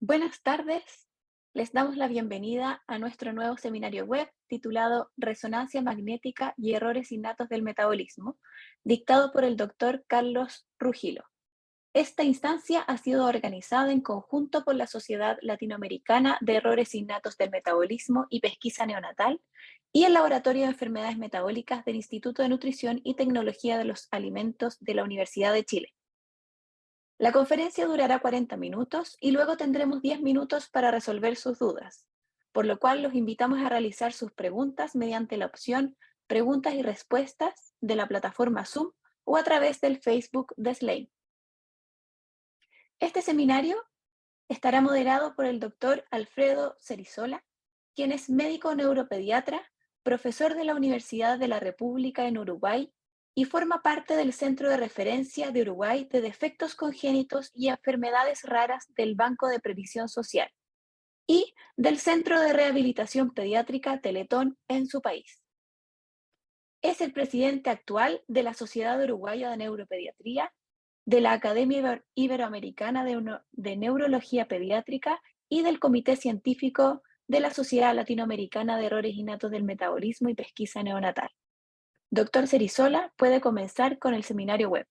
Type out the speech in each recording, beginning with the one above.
Buenas tardes, les damos la bienvenida a nuestro nuevo seminario web titulado Resonancia magnética y errores innatos del metabolismo, dictado por el doctor Carlos Rugilo. Esta instancia ha sido organizada en conjunto por la Sociedad Latinoamericana de Errores Innatos del Metabolismo y Pesquisa Neonatal y el Laboratorio de Enfermedades Metabólicas del Instituto de Nutrición y Tecnología de los Alimentos de la Universidad de Chile. La conferencia durará 40 minutos y luego tendremos 10 minutos para resolver sus dudas, por lo cual los invitamos a realizar sus preguntas mediante la opción Preguntas y Respuestas de la plataforma Zoom o a través del Facebook de Slate. Este seminario estará moderado por el doctor Alfredo Cerizola, quien es médico neuropediatra, profesor de la Universidad de la República en Uruguay y forma parte del Centro de Referencia de Uruguay de Defectos Congénitos y Enfermedades Raras del Banco de Previsión Social y del Centro de Rehabilitación Pediátrica Teletón en su país. Es el presidente actual de la Sociedad Uruguaya de Neuropediatría, de la Academia Iberoamericana de Neurología Pediátrica y del Comité Científico de la Sociedad Latinoamericana de Errores Innatos del Metabolismo y Pesquisa Neonatal. Doctor Cerizola puede comenzar con el seminario web.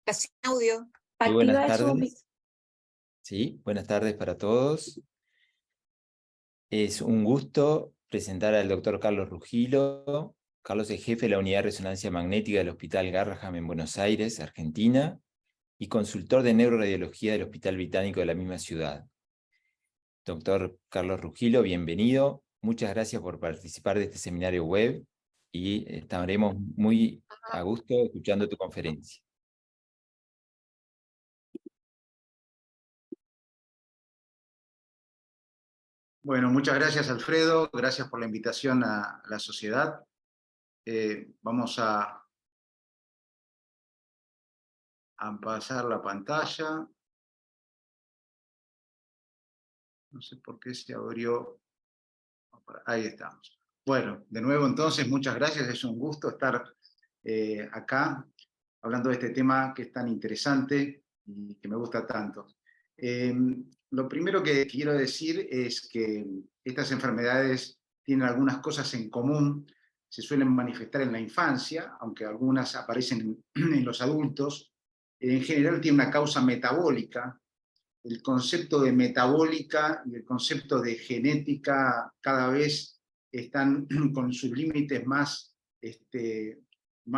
Casi audio. Muy buenas Activa su... tardes. Sí, buenas tardes para todos. Es un gusto presentar al doctor Carlos Rugilo. Carlos es jefe de la Unidad de Resonancia Magnética del Hospital Garrahan en Buenos Aires, Argentina, y consultor de neuroradiología del Hospital Británico de la misma ciudad. Doctor Carlos Rugilo, bienvenido. Muchas gracias por participar de este seminario web y estaremos muy a gusto escuchando tu conferencia. Bueno, muchas gracias, Alfredo. Gracias por la invitación a la sociedad. Vamos a pasar la pantalla. No sé por qué se abrió. Ahí estamos. Bueno, de nuevo entonces, muchas gracias. Es un gusto estar acá hablando de este tema que es tan interesante y que me gusta tanto. Lo primero que quiero decir es que estas enfermedades tienen algunas cosas en común. Se suelen manifestar en la infancia, aunque algunas aparecen en los adultos. En general tiene una causa metabólica. El concepto de metabólica y el concepto de genética cada vez están con sus límites más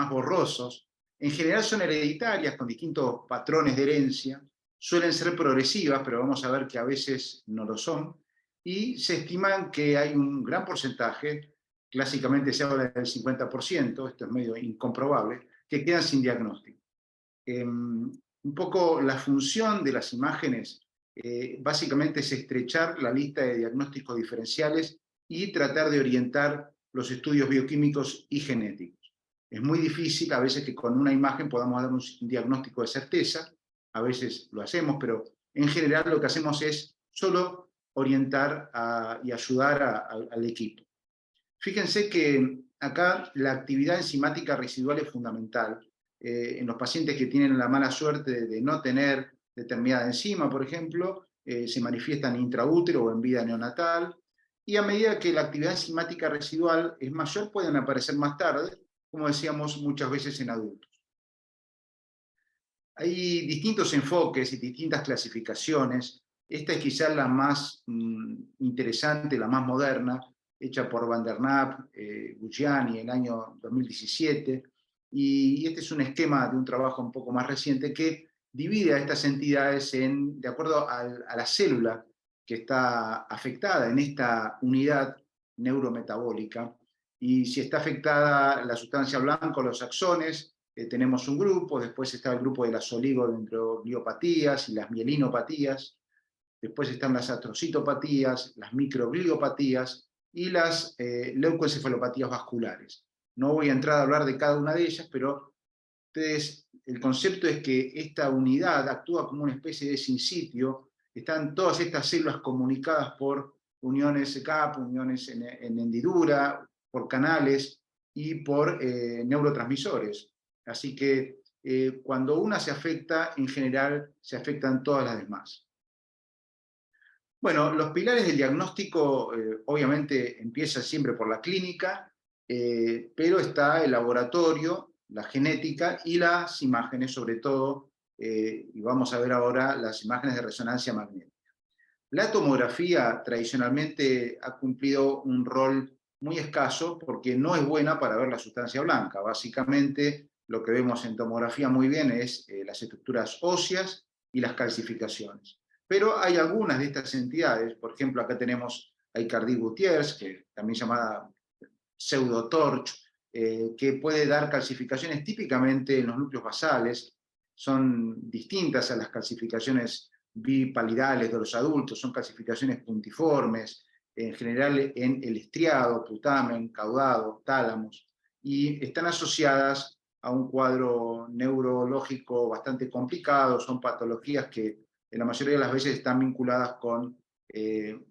borrosos. En general son hereditarias, con distintos patrones de herencia, suelen ser progresivas, pero vamos a ver que a veces no lo son, y se estiman que hay un gran porcentaje, clásicamente se habla del 50%, esto es medio incomprobable, que quedan sin diagnóstico. Un poco la función de las imágenes básicamente es estrechar la lista de diagnósticos diferenciales y tratar de orientar los estudios bioquímicos y genéticos. Es muy difícil a veces que con una imagen podamos dar un diagnóstico de certeza, a veces lo hacemos, pero en general lo que hacemos es solo orientar y ayudar al equipo. Fíjense que acá la actividad enzimática residual es fundamental. En los pacientes que tienen la mala suerte de no tener determinada enzima, por ejemplo, se manifiestan intraútero o en vida neonatal, y a medida que la actividad enzimática residual es mayor, pueden aparecer más tarde, como decíamos muchas veces en adultos. Hay distintos enfoques y distintas clasificaciones. Esta es quizás la más interesante, la más moderna, hecha por Van der Naap, Gugiani en el año 2017, y este es un esquema de un trabajo un poco más reciente que divide a estas entidades de acuerdo a la célula que está afectada en esta unidad neurometabólica, y si está afectada la sustancia blanca o los axones, tenemos un grupo, después está el grupo de las oligodendrogliopatías y las mielinopatías, después están las atrocitopatías, las microgliopatías y las leucoencefalopatías vasculares. No voy a entrar a hablar de cada una de ellas, pero el concepto es que esta unidad actúa como una especie de sinsitio, están todas estas células comunicadas por uniones CAP, uniones en hendidura, por canales, y por neurotransmisores. Así que cuando una se afecta, en general se afectan todas las demás. Bueno, los pilares del diagnóstico obviamente empieza siempre por la clínica, pero está el laboratorio, la genética y las imágenes, sobre todo, y vamos a ver ahora las imágenes de resonancia magnética. La tomografía tradicionalmente ha cumplido un rol muy escaso porque no es buena para ver la sustancia blanca. Básicamente, lo que vemos en tomografía muy bien es las estructuras óseas y las calcificaciones. Pero hay algunas de estas entidades, por ejemplo, acá tenemos a Icardi Gutiérrez, que también llamada pseudotorch, que puede dar calcificaciones típicamente en los núcleos basales, son distintas a las calcificaciones bipalidales de los adultos, son calcificaciones puntiformes, en general en el estriado, putamen, caudado, tálamos, y están asociadas a un cuadro neurológico bastante complicado, son patologías que en la mayoría de las veces están vinculadas con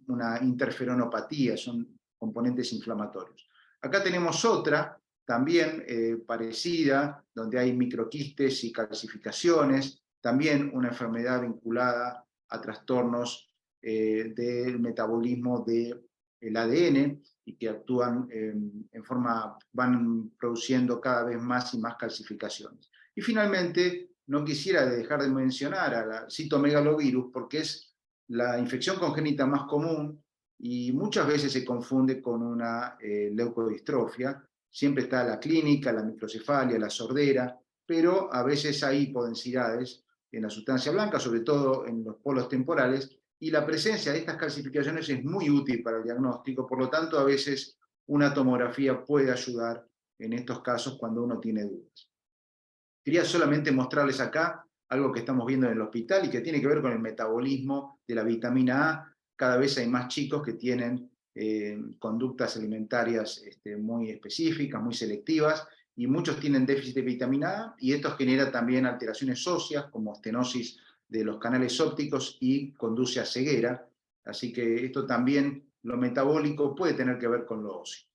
una interferonopatía, son componentes inflamatorios. Acá tenemos otra, también parecida, donde hay microquistes y calcificaciones, también una enfermedad vinculada a trastornos del metabolismo del ADN y que actúan en forma, van produciendo cada vez más y más calcificaciones. Y finalmente, no quisiera dejar de mencionar a la citomegalovirus porque es la infección congénita más común y muchas veces se confunde con una leucodistrofia. Siempre está la clínica, la microcefalia, la sordera, pero a veces hay hipodensidades en la sustancia blanca, sobre todo en los polos temporales, y la presencia de estas calcificaciones es muy útil para el diagnóstico, por lo tanto a veces una tomografía puede ayudar en estos casos cuando uno tiene dudas. Quería solamente mostrarles acá algo que estamos viendo en el hospital y que tiene que ver con el metabolismo de la vitamina A. Cada vez hay más chicos que tienen conductas alimentarias muy específicas, muy selectivas, y muchos tienen déficit de vitamina A, y esto genera también alteraciones óseas, como estenosis de los canales ópticos, y conduce a ceguera. Así que esto también, lo metabólico, puede tener que ver con lo óseo.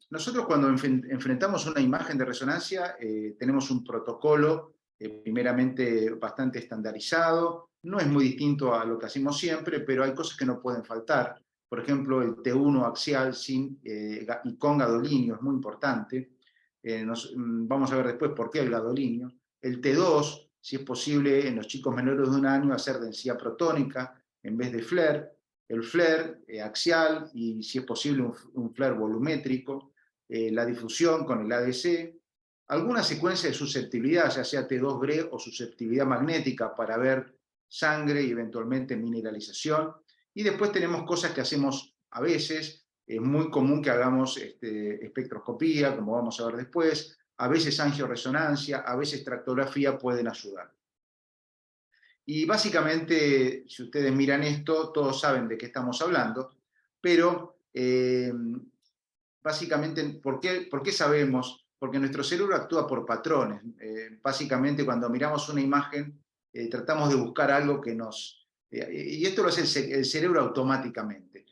Nosotros cuando enfrentamos una imagen de resonancia tenemos un protocolo primeramente bastante estandarizado, no es muy distinto a lo que hacemos siempre, pero hay cosas que no pueden faltar. Por ejemplo, el T1 axial y con gadolinio es muy importante. Vamos a ver después por qué el gadolinio. El T2, si es posible en los chicos menores de 1 año, hacer densidad protónica en vez de FLAIR. El FLAIR axial y, si es posible, un FLAIR volumétrico. La difusión con el ADC. Alguna secuencia de susceptibilidad, ya sea T2-GRE o susceptibilidad magnética, para ver sangre y eventualmente mineralización. Y después tenemos cosas que hacemos a veces. Es muy común que hagamos espectroscopía, como vamos a ver después. A veces angioresonancia, a veces tractografía pueden ayudar. Y básicamente, si ustedes miran esto, todos saben de qué estamos hablando, pero básicamente, ¿por qué sabemos? Porque nuestro cerebro actúa por patrones. Básicamente, cuando miramos una imagen, tratamos de buscar algo que nos... y esto lo hace el cerebro automáticamente.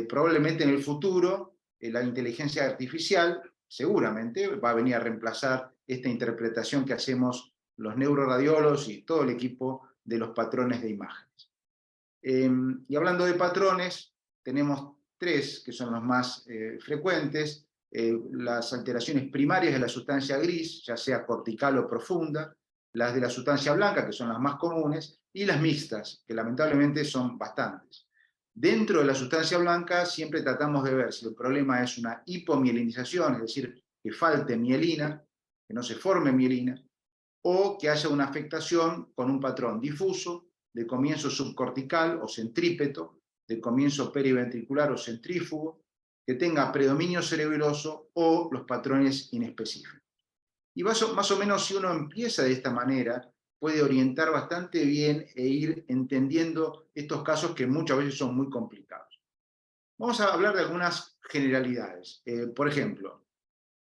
Probablemente en el futuro, la inteligencia artificial seguramente va a venir a reemplazar esta interpretación que hacemos los neuroradiólogos y todo el equipo de los patrones de imágenes. Y hablando de patrones, tenemos 3 que son los más frecuentes: las alteraciones primarias de la sustancia gris, ya sea cortical o profunda, las de la sustancia blanca, que son las más comunes, y las mixtas, que lamentablemente son bastantes. Dentro de la sustancia blanca siempre tratamos de ver si el problema es una hipomielinización, es decir, que falte mielina, que no se forme mielina, o que haya una afectación con un patrón difuso, de comienzo subcortical o centrípeto, de comienzo periventricular o centrífugo, que tenga predominio cerebeloso o los patrones inespecíficos. Y más o menos, si uno empieza de esta manera, puede orientar bastante bien e ir entendiendo estos casos que muchas veces son muy complicados. Vamos a hablar de algunas generalidades. Por ejemplo,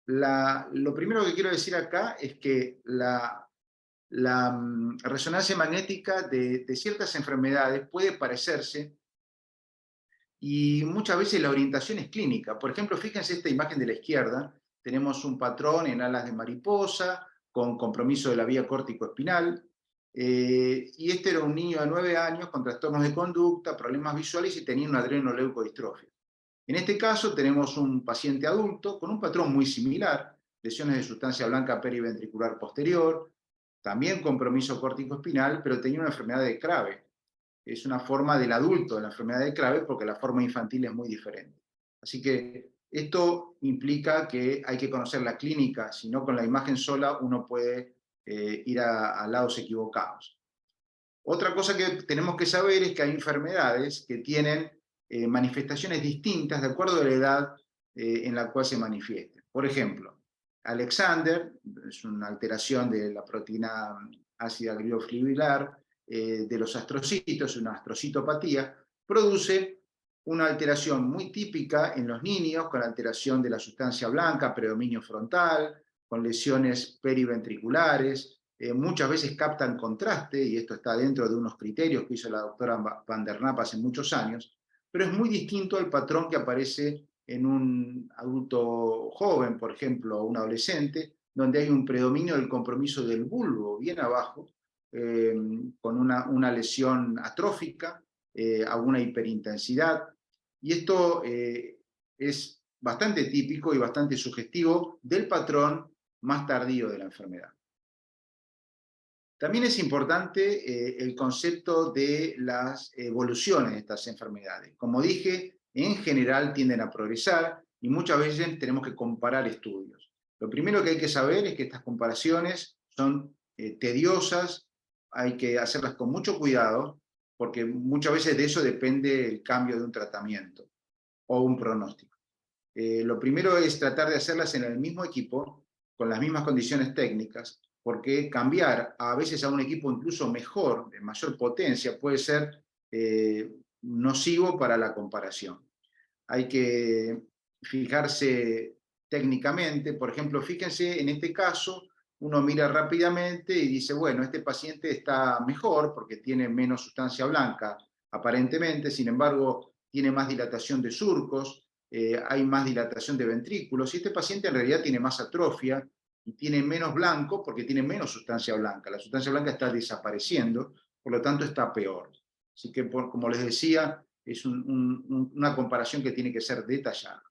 lo primero que quiero decir acá es que la resonancia magnética de ciertas enfermedades puede parecerse y muchas veces la orientación es clínica. Por ejemplo, fíjense esta imagen de la izquierda, tenemos un patrón en alas de mariposa, con compromiso de la vía córtico-espinal, y este era un niño de 9 años con trastornos de conducta, problemas visuales y tenía una adrenoleucodistrofia. En este caso tenemos un paciente adulto con un patrón muy similar, lesiones de sustancia blanca periventricular posterior, también compromiso córtico-espinal, pero tenía una enfermedad de Krabbe. Es una forma del adulto de la enfermedad de Krabbe porque la forma infantil es muy diferente. Así que esto implica que hay que conocer la clínica, si no con la imagen sola uno puede ir a lados equivocados. Otra cosa que tenemos que saber es que hay enfermedades que tienen manifestaciones distintas de acuerdo a la edad en la cual se manifiesten. Por ejemplo, Alexander es una alteración de la proteína ácida gliofililar de los astrocitos, una astrocitopatía, produce una alteración muy típica en los niños con alteración de la sustancia blanca, predominio frontal, con lesiones periventriculares, muchas veces captan contraste, y esto está dentro de unos criterios que hizo la doctora Van der Napp hace muchos años, pero es muy distinto al patrón que aparece en un adulto joven, por ejemplo, o un adolescente, donde hay un predominio del compromiso del bulbo bien abajo, con una lesión atrófica, alguna hiperintensidad, y esto es bastante típico y bastante sugestivo del patrón más tardío de la enfermedad. También es importante el concepto de las evoluciones de estas enfermedades. Como dije, en general tienden a progresar y muchas veces tenemos que comparar estudios. Lo primero que hay que saber es que estas comparaciones son tediosas, hay que hacerlas con mucho cuidado, porque muchas veces de eso depende el cambio de un tratamiento o un pronóstico. Lo primero es tratar de hacerlas en el mismo equipo, con las mismas condiciones técnicas, porque cambiar a veces a un equipo incluso mejor, de mayor potencia, puede ser nocivo para la comparación. Hay que fijarse técnicamente, por ejemplo, fíjense en este caso, uno mira rápidamente y dice, bueno, este paciente está mejor porque tiene menos sustancia blanca, aparentemente, sin embargo, tiene más dilatación de surcos, hay más dilatación de ventrículos, y este paciente en realidad tiene más atrofia y tiene menos blanco porque tiene menos sustancia blanca. La sustancia blanca está desapareciendo, por lo tanto está peor. Así que, como les decía, es una comparación que tiene que ser detallada.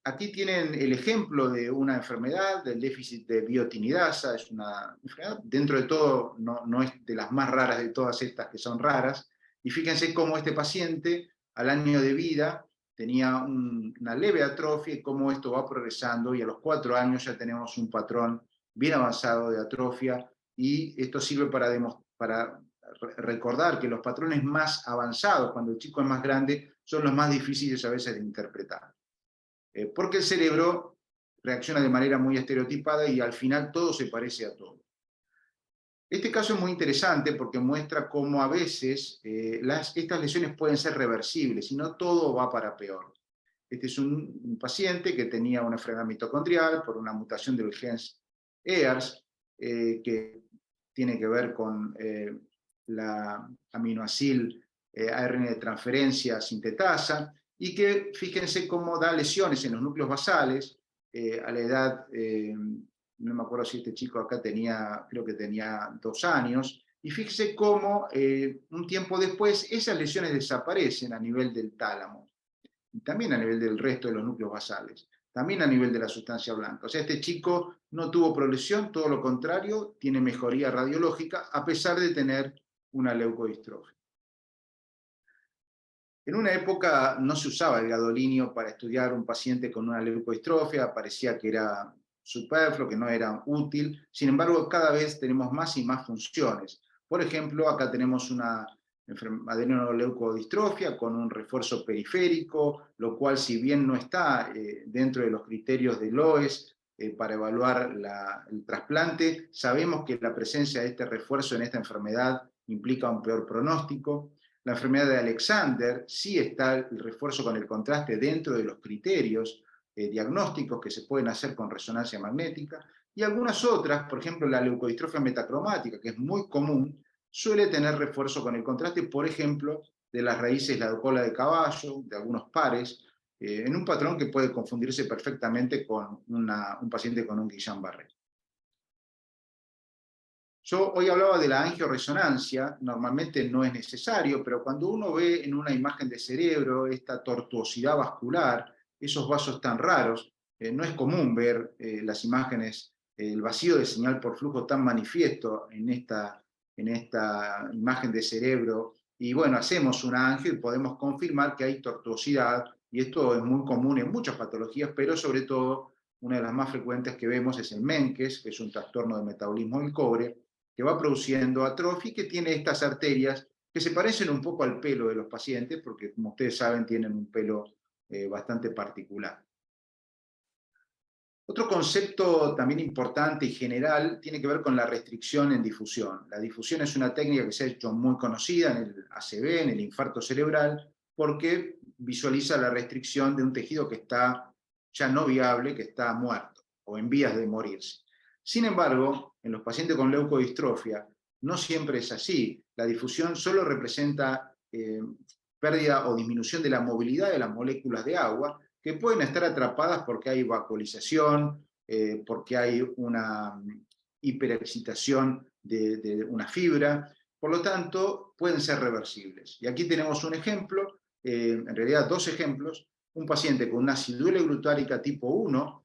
Aquí tienen el ejemplo de una enfermedad, del déficit de biotinidasa. Es una enfermedad, dentro de todo, no es de las más raras de todas estas que son raras. Y fíjense cómo este paciente, al año de vida, tenía una leve atrofia y cómo esto va progresando, y a los 4 años ya tenemos un patrón bien avanzado de atrofia, y esto sirve para recordar que los patrones más avanzados, cuando el chico es más grande, son los más difíciles a veces de interpretar. Porque el cerebro reacciona de manera muy estereotipada y al final todo se parece a todo. Este caso es muy interesante porque muestra cómo a veces estas lesiones pueden ser reversibles y no todo va para peor. Este es un paciente que tenía una enfermedad mitocondrial por una mutación del gen EARS, que tiene que ver con la aminoácido ARN de transferencia sintetasa, y que fíjense cómo da lesiones en los núcleos basales a la edad, no me acuerdo si este chico acá creo que tenía 2 años, y fíjense cómo un tiempo después esas lesiones desaparecen a nivel del tálamo, y también a nivel del resto de los núcleos basales, también a nivel de la sustancia blanca. O sea, este chico no tuvo progresión, todo lo contrario, tiene mejoría radiológica a pesar de tener una leucodistrofia. En una época no se usaba el gadolinio para estudiar un paciente con una leucodistrofia, parecía que era superfluo, que no era útil. Sin embargo, cada vez tenemos más y más funciones. Por ejemplo, acá tenemos una adrenoleucodistrofia con un refuerzo periférico, lo cual, si bien no está dentro de los criterios de LOES para evaluar el trasplante, sabemos que la presencia de este refuerzo en esta enfermedad implica un peor pronóstico. La enfermedad de Alexander sí está el refuerzo con el contraste dentro de los criterios diagnósticos que se pueden hacer con resonancia magnética, y algunas otras, por ejemplo la leucodistrofia metacromática, que es muy común, suele tener refuerzo con el contraste, por ejemplo de las raíces de la cola de caballo, de algunos pares, en un patrón que puede confundirse perfectamente con un paciente con un Guillain-Barré. Yo hoy hablaba de la angioresonancia, normalmente no es necesario, pero cuando uno ve en una imagen de cerebro esta tortuosidad vascular, esos vasos tan raros, no es común ver las imágenes, el vacío de señal por flujo tan manifiesto en esta imagen de cerebro, y bueno, hacemos una angio y podemos confirmar que hay tortuosidad, y esto es muy común en muchas patologías, pero sobre todo una de las más frecuentes que vemos es el Menkes, que es un trastorno de metabolismo del cobre, que va produciendo atrofia y que tiene estas arterias que se parecen un poco al pelo de los pacientes, porque como ustedes saben tienen un pelo bastante particular. Otro concepto también importante y general tiene que ver con la restricción en difusión. La difusión es una técnica que se ha hecho muy conocida en el ACV, en el infarto cerebral, porque visualiza la restricción de un tejido que está ya no viable, que está muerto o en vías de morirse. Sin embargo, en los pacientes con leucodistrofia no siempre es así. La difusión solo representa pérdida o disminución de la movilidad de las moléculas de agua, que pueden estar atrapadas porque hay vacuolización, porque hay una hiperexcitación de una fibra, por lo tanto pueden ser reversibles. Y aquí tenemos un ejemplo, en realidad dos ejemplos, un paciente con una aciduria glutárica tipo 1,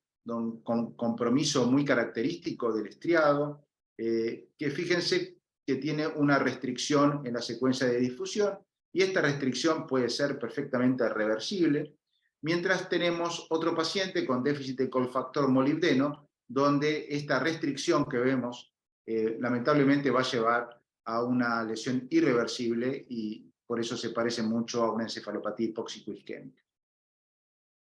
con compromiso muy característico del estriado, que fíjense que tiene una restricción en la secuencia de difusión, y esta restricción puede ser perfectamente reversible, mientras tenemos otro paciente con déficit de colfactor molibdeno, donde esta restricción que vemos lamentablemente va a llevar a una lesión irreversible y por eso se parece mucho a una encefalopatía hipóxico-isquémica.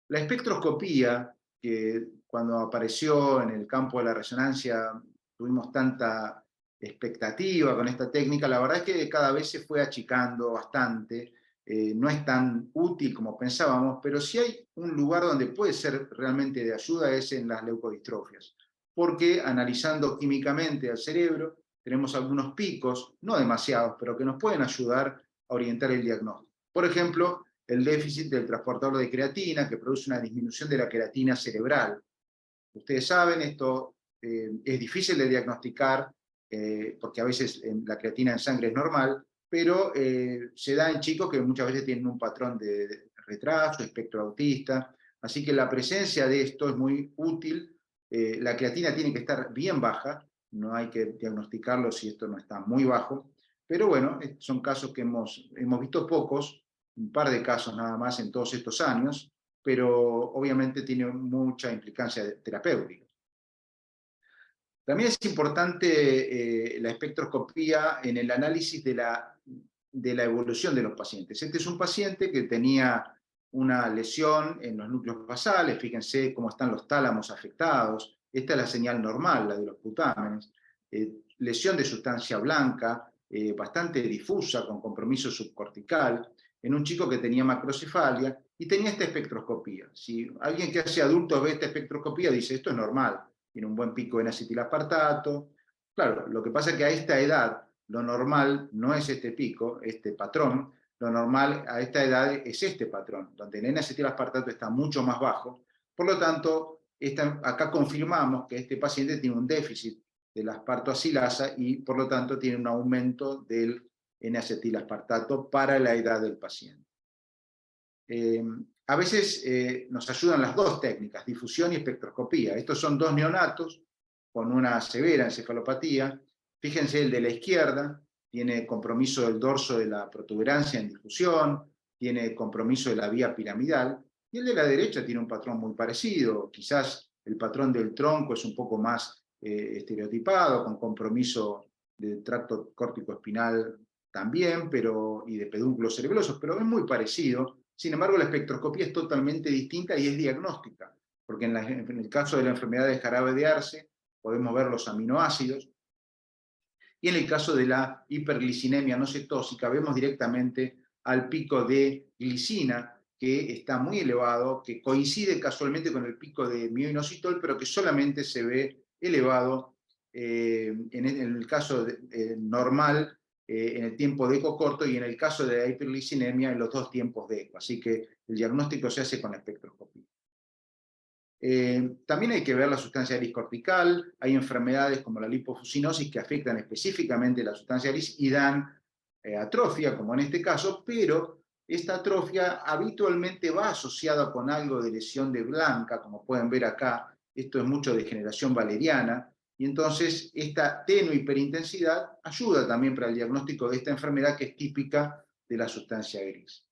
La espectroscopía, que cuando apareció en el campo de la resonancia tuvimos tanta expectativa con esta técnica, la verdad es que cada vez se fue achicando bastante, no es tan útil como pensábamos, pero sí hay un lugar donde puede ser realmente de ayuda, es en las leucodistrofias, porque analizando químicamente al cerebro tenemos algunos picos, no demasiados, pero que nos pueden ayudar a orientar el diagnóstico. Por ejemplo, el déficit del transportador de creatina, que produce una disminución de la creatina cerebral. Ustedes saben, esto es difícil de diagnosticar, porque a veces la creatina en sangre es normal, pero se da en chicos que muchas veces tienen un patrón de retraso, espectro autista, así que la presencia de esto es muy útil. La creatina tiene que estar bien baja, no hay que diagnosticarlo si esto no está muy bajo, pero bueno, son casos que hemos visto pocos, un par de casos nada más en todos estos años, pero obviamente tiene mucha implicancia terapéutica. También es importante la espectroscopía en el análisis de la evolución de los pacientes. Este es un paciente que tenía una lesión en los núcleos basales, fíjense cómo están los tálamos afectados, esta es la señal normal, la de los putámenes, lesión de sustancia blanca, bastante difusa, con compromiso subcortical, en un chico que tenía macrocefalia y tenía esta espectroscopía. Si alguien que hace adultos ve esta espectroscopía, dice, esto es normal, tiene un buen pico en acetilaspartato. Claro, lo que pasa es que a esta edad, lo normal no es este pico, este patrón, lo normal a esta edad es este patrón, donde el N-acetilaspartato está mucho más bajo. Por lo tanto, acá confirmamos que este paciente tiene un déficit de la aspartoacilasa y por lo tanto tiene un aumento del N-acetilaspartato para la edad del paciente. A veces nos ayudan las dos técnicas, difusión y espectroscopía. Estos son dos neonatos con una severa encefalopatía. Fíjense, el de la izquierda tiene compromiso del dorso de la protuberancia en difusión, tiene compromiso de la vía piramidal, y el de la derecha tiene un patrón muy parecido. Quizás el patrón del tronco es un poco más estereotipado, con compromiso del tracto córtico-espinal también, y de pedúnculos cerebelosos, pero es muy parecido. Sin embargo, la espectroscopía es totalmente distinta y es diagnóstica, porque en el caso de la enfermedad de Jarabe de Arce podemos ver los aminoácidos, y en el caso de la hiperglicinemia no cetósica vemos directamente al pico de glicina, que está muy elevado, que coincide casualmente con el pico de mioinositol, pero que solamente se ve elevado en el caso normal en el tiempo de eco corto y en el caso de la hiperlicinemia en los 2 tiempos de eco. Así que el diagnóstico se hace con espectroscopía. También hay que ver la sustancia gris cortical. Hay enfermedades como la lipofuscinosis que afectan específicamente la sustancia gris y dan atrofia, como en este caso, pero esta atrofia habitualmente va asociada con algo de lesión de blanca, como pueden ver acá. Esto es mucho de degeneración valeriana, y entonces esta tenue hiperintensidad ayuda también para el diagnóstico de esta enfermedad que es típica de la sustancia gris.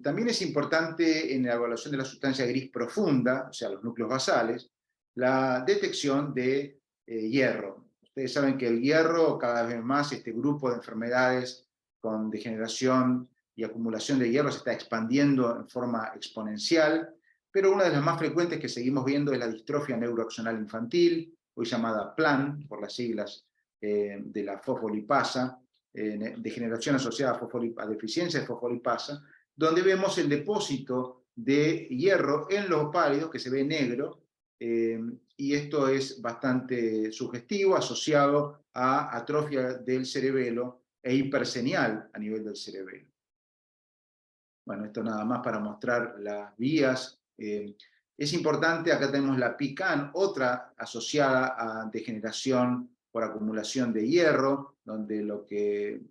También es importante en la evaluación de la sustancia gris profunda, o sea, los núcleos basales, la detección de hierro. Ustedes saben que el hierro, cada vez más, este grupo de enfermedades con degeneración y acumulación de hierro se está expandiendo en forma exponencial, pero una de las más frecuentes que seguimos viendo es la distrofia neuroaxonal infantil, hoy llamada PLAN, por las siglas de la fosfolipasa, degeneración asociada a deficiencia de fosfolipasa, donde vemos el depósito de hierro en los opálidos, que se ve negro, y esto es bastante sugestivo, asociado a atrofia del cerebelo e hipersenial a nivel del cerebelo. Bueno, esto nada más para mostrar las vías. Es importante, acá tenemos la PICAN, otra asociada a degeneración por acumulación de hierro, donde lo que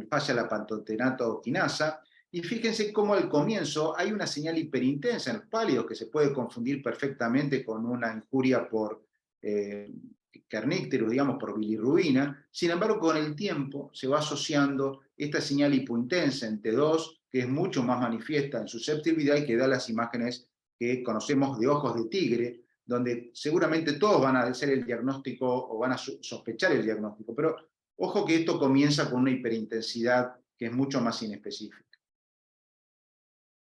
falla la pantotenato quinasa, y fíjense cómo al comienzo hay una señal hiperintensa en los pálidos que se puede confundir perfectamente con una injuria por carnícteros, digamos, por bilirrubina. Sin embargo, con el tiempo se va asociando esta señal hipointensa en T2, que es mucho más manifiesta en susceptibilidad y que da las imágenes que conocemos de ojos de tigre, donde seguramente todos van a hacer el diagnóstico o van a sospechar el diagnóstico, pero ojo que esto comienza con una hiperintensidad que es mucho más inespecífica.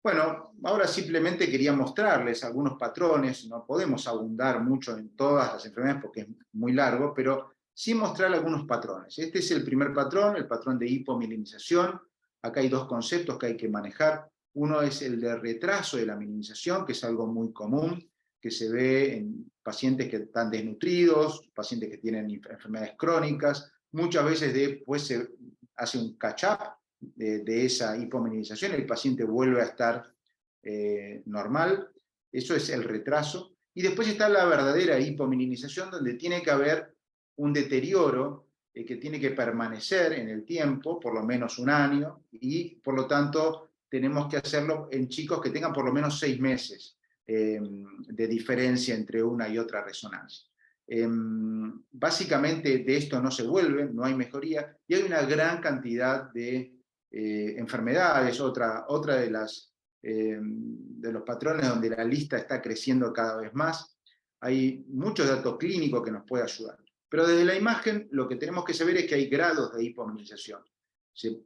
Bueno, ahora simplemente quería mostrarles algunos patrones. No podemos abundar mucho en todas las enfermedades porque es muy largo, pero sí mostrar algunos patrones. Este es el primer patrón, el patrón de hipomielinización. Acá hay 2 conceptos que hay que manejar. Uno es el de retraso de la mielinización, que es algo muy común, que se ve en pacientes que están desnutridos, pacientes que tienen enfermedades crónicas. Muchas veces después se hace un catch-up de esa hipomielinización, el paciente vuelve a estar normal. Eso es el retraso. Y después está la verdadera hipomielinización, donde tiene que haber un deterioro que tiene que permanecer en el tiempo, por lo menos 1 año, y por lo tanto tenemos que hacerlo en chicos que tengan por lo menos 6 meses de diferencia entre una y otra resonancia. Básicamente de esto no se vuelve, no hay mejoría, y hay una gran cantidad de enfermedades. Otra de los patrones donde la lista está creciendo cada vez más. Hay muchos datos clínicos que nos pueden ayudar. Pero desde la imagen lo que tenemos que saber es que hay grados de hipomielinización.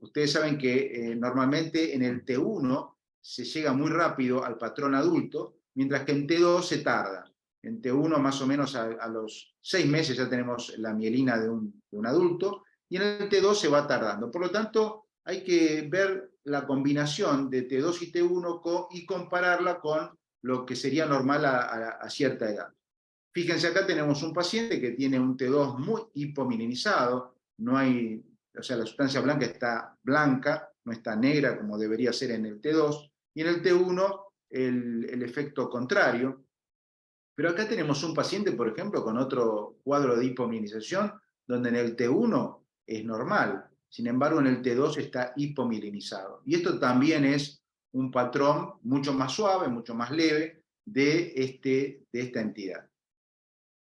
Ustedes saben que normalmente en el T1 se llega muy rápido al patrón adulto, mientras que en T2 se tarda. En T1 más o menos a los 6 meses ya tenemos la mielina de un adulto, y en el T2 se va tardando. Por lo tanto, hay que ver la combinación de T2 y T1 y compararla con lo que sería normal a cierta edad. Fíjense, acá tenemos un paciente que tiene un T2 muy hipomielinizaado, no hay, o sea, la sustancia blanca está blanca, no está negra como debería ser en el T2, y en el T1 el efecto contrario. Pero acá tenemos un paciente, por ejemplo, con otro cuadro de hipomielinización, donde en el T1 es normal, sin embargo en el T2 está hipomielinizado. Y esto también es un patrón mucho más suave, mucho más leve de esta entidad.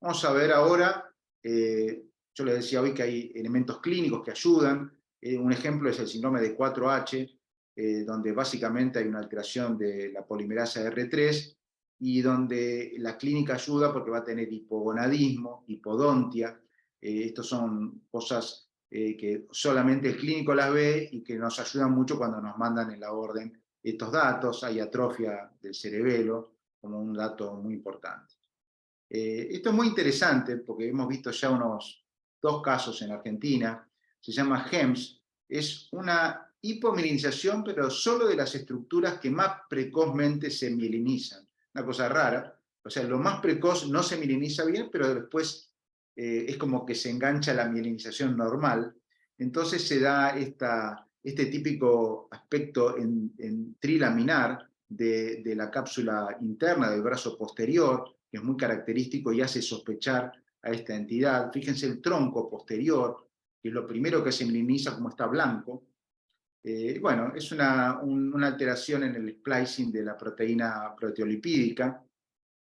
Vamos a ver ahora, yo les decía hoy que hay elementos clínicos que ayudan. Un ejemplo es el síndrome de 4H, donde básicamente hay una alteración de la polimerasa R3, y donde la clínica ayuda porque va a tener hipogonadismo, hipodontia. Estas son cosas que solamente el clínico las ve y que nos ayudan mucho cuando nos mandan en la orden estos datos. Hay atrofia del cerebelo como un dato muy importante. Esto es muy interesante porque hemos visto ya unos 2 casos en Argentina. Se llama HEMS. Es una hipomielinización, pero solo de las estructuras que más precozmente se mielinizan. Una cosa rara. O sea, lo más precoz no se mieliniza bien, pero después es como que se engancha la mielinización normal, entonces se da este típico aspecto en trilaminar de la cápsula interna del brazo posterior, que es muy característico y hace sospechar a esta entidad. Fíjense el tronco posterior, que es lo primero que se mieliniza, como está blanco. Bueno, es una alteración en el splicing de la proteína proteolipídica,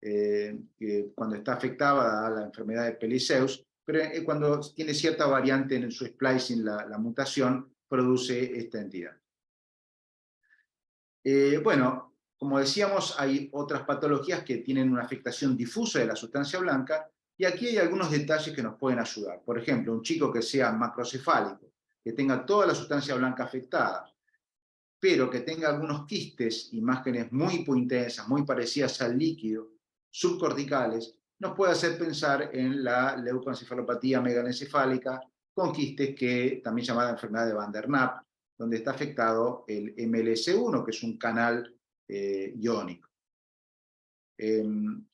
que cuando está afectada a la enfermedad de Pelizaeus, pero cuando tiene cierta variante en su splicing, la mutación, produce esta entidad. Bueno, como decíamos, hay otras patologías que tienen una afectación difusa de la sustancia blanca, y aquí hay algunos detalles que nos pueden ayudar. Por ejemplo, un chico que sea macrocefálico, que tenga toda la sustancia blanca afectada, pero que tenga algunos quistes, imágenes muy intensas, muy parecidas al líquido, subcorticales, nos puede hacer pensar en la leucoencefalopatía megalencefálica con quistes, que también llamada enfermedad de Van der Napp, donde está afectado el MLS1, que es un canal iónico.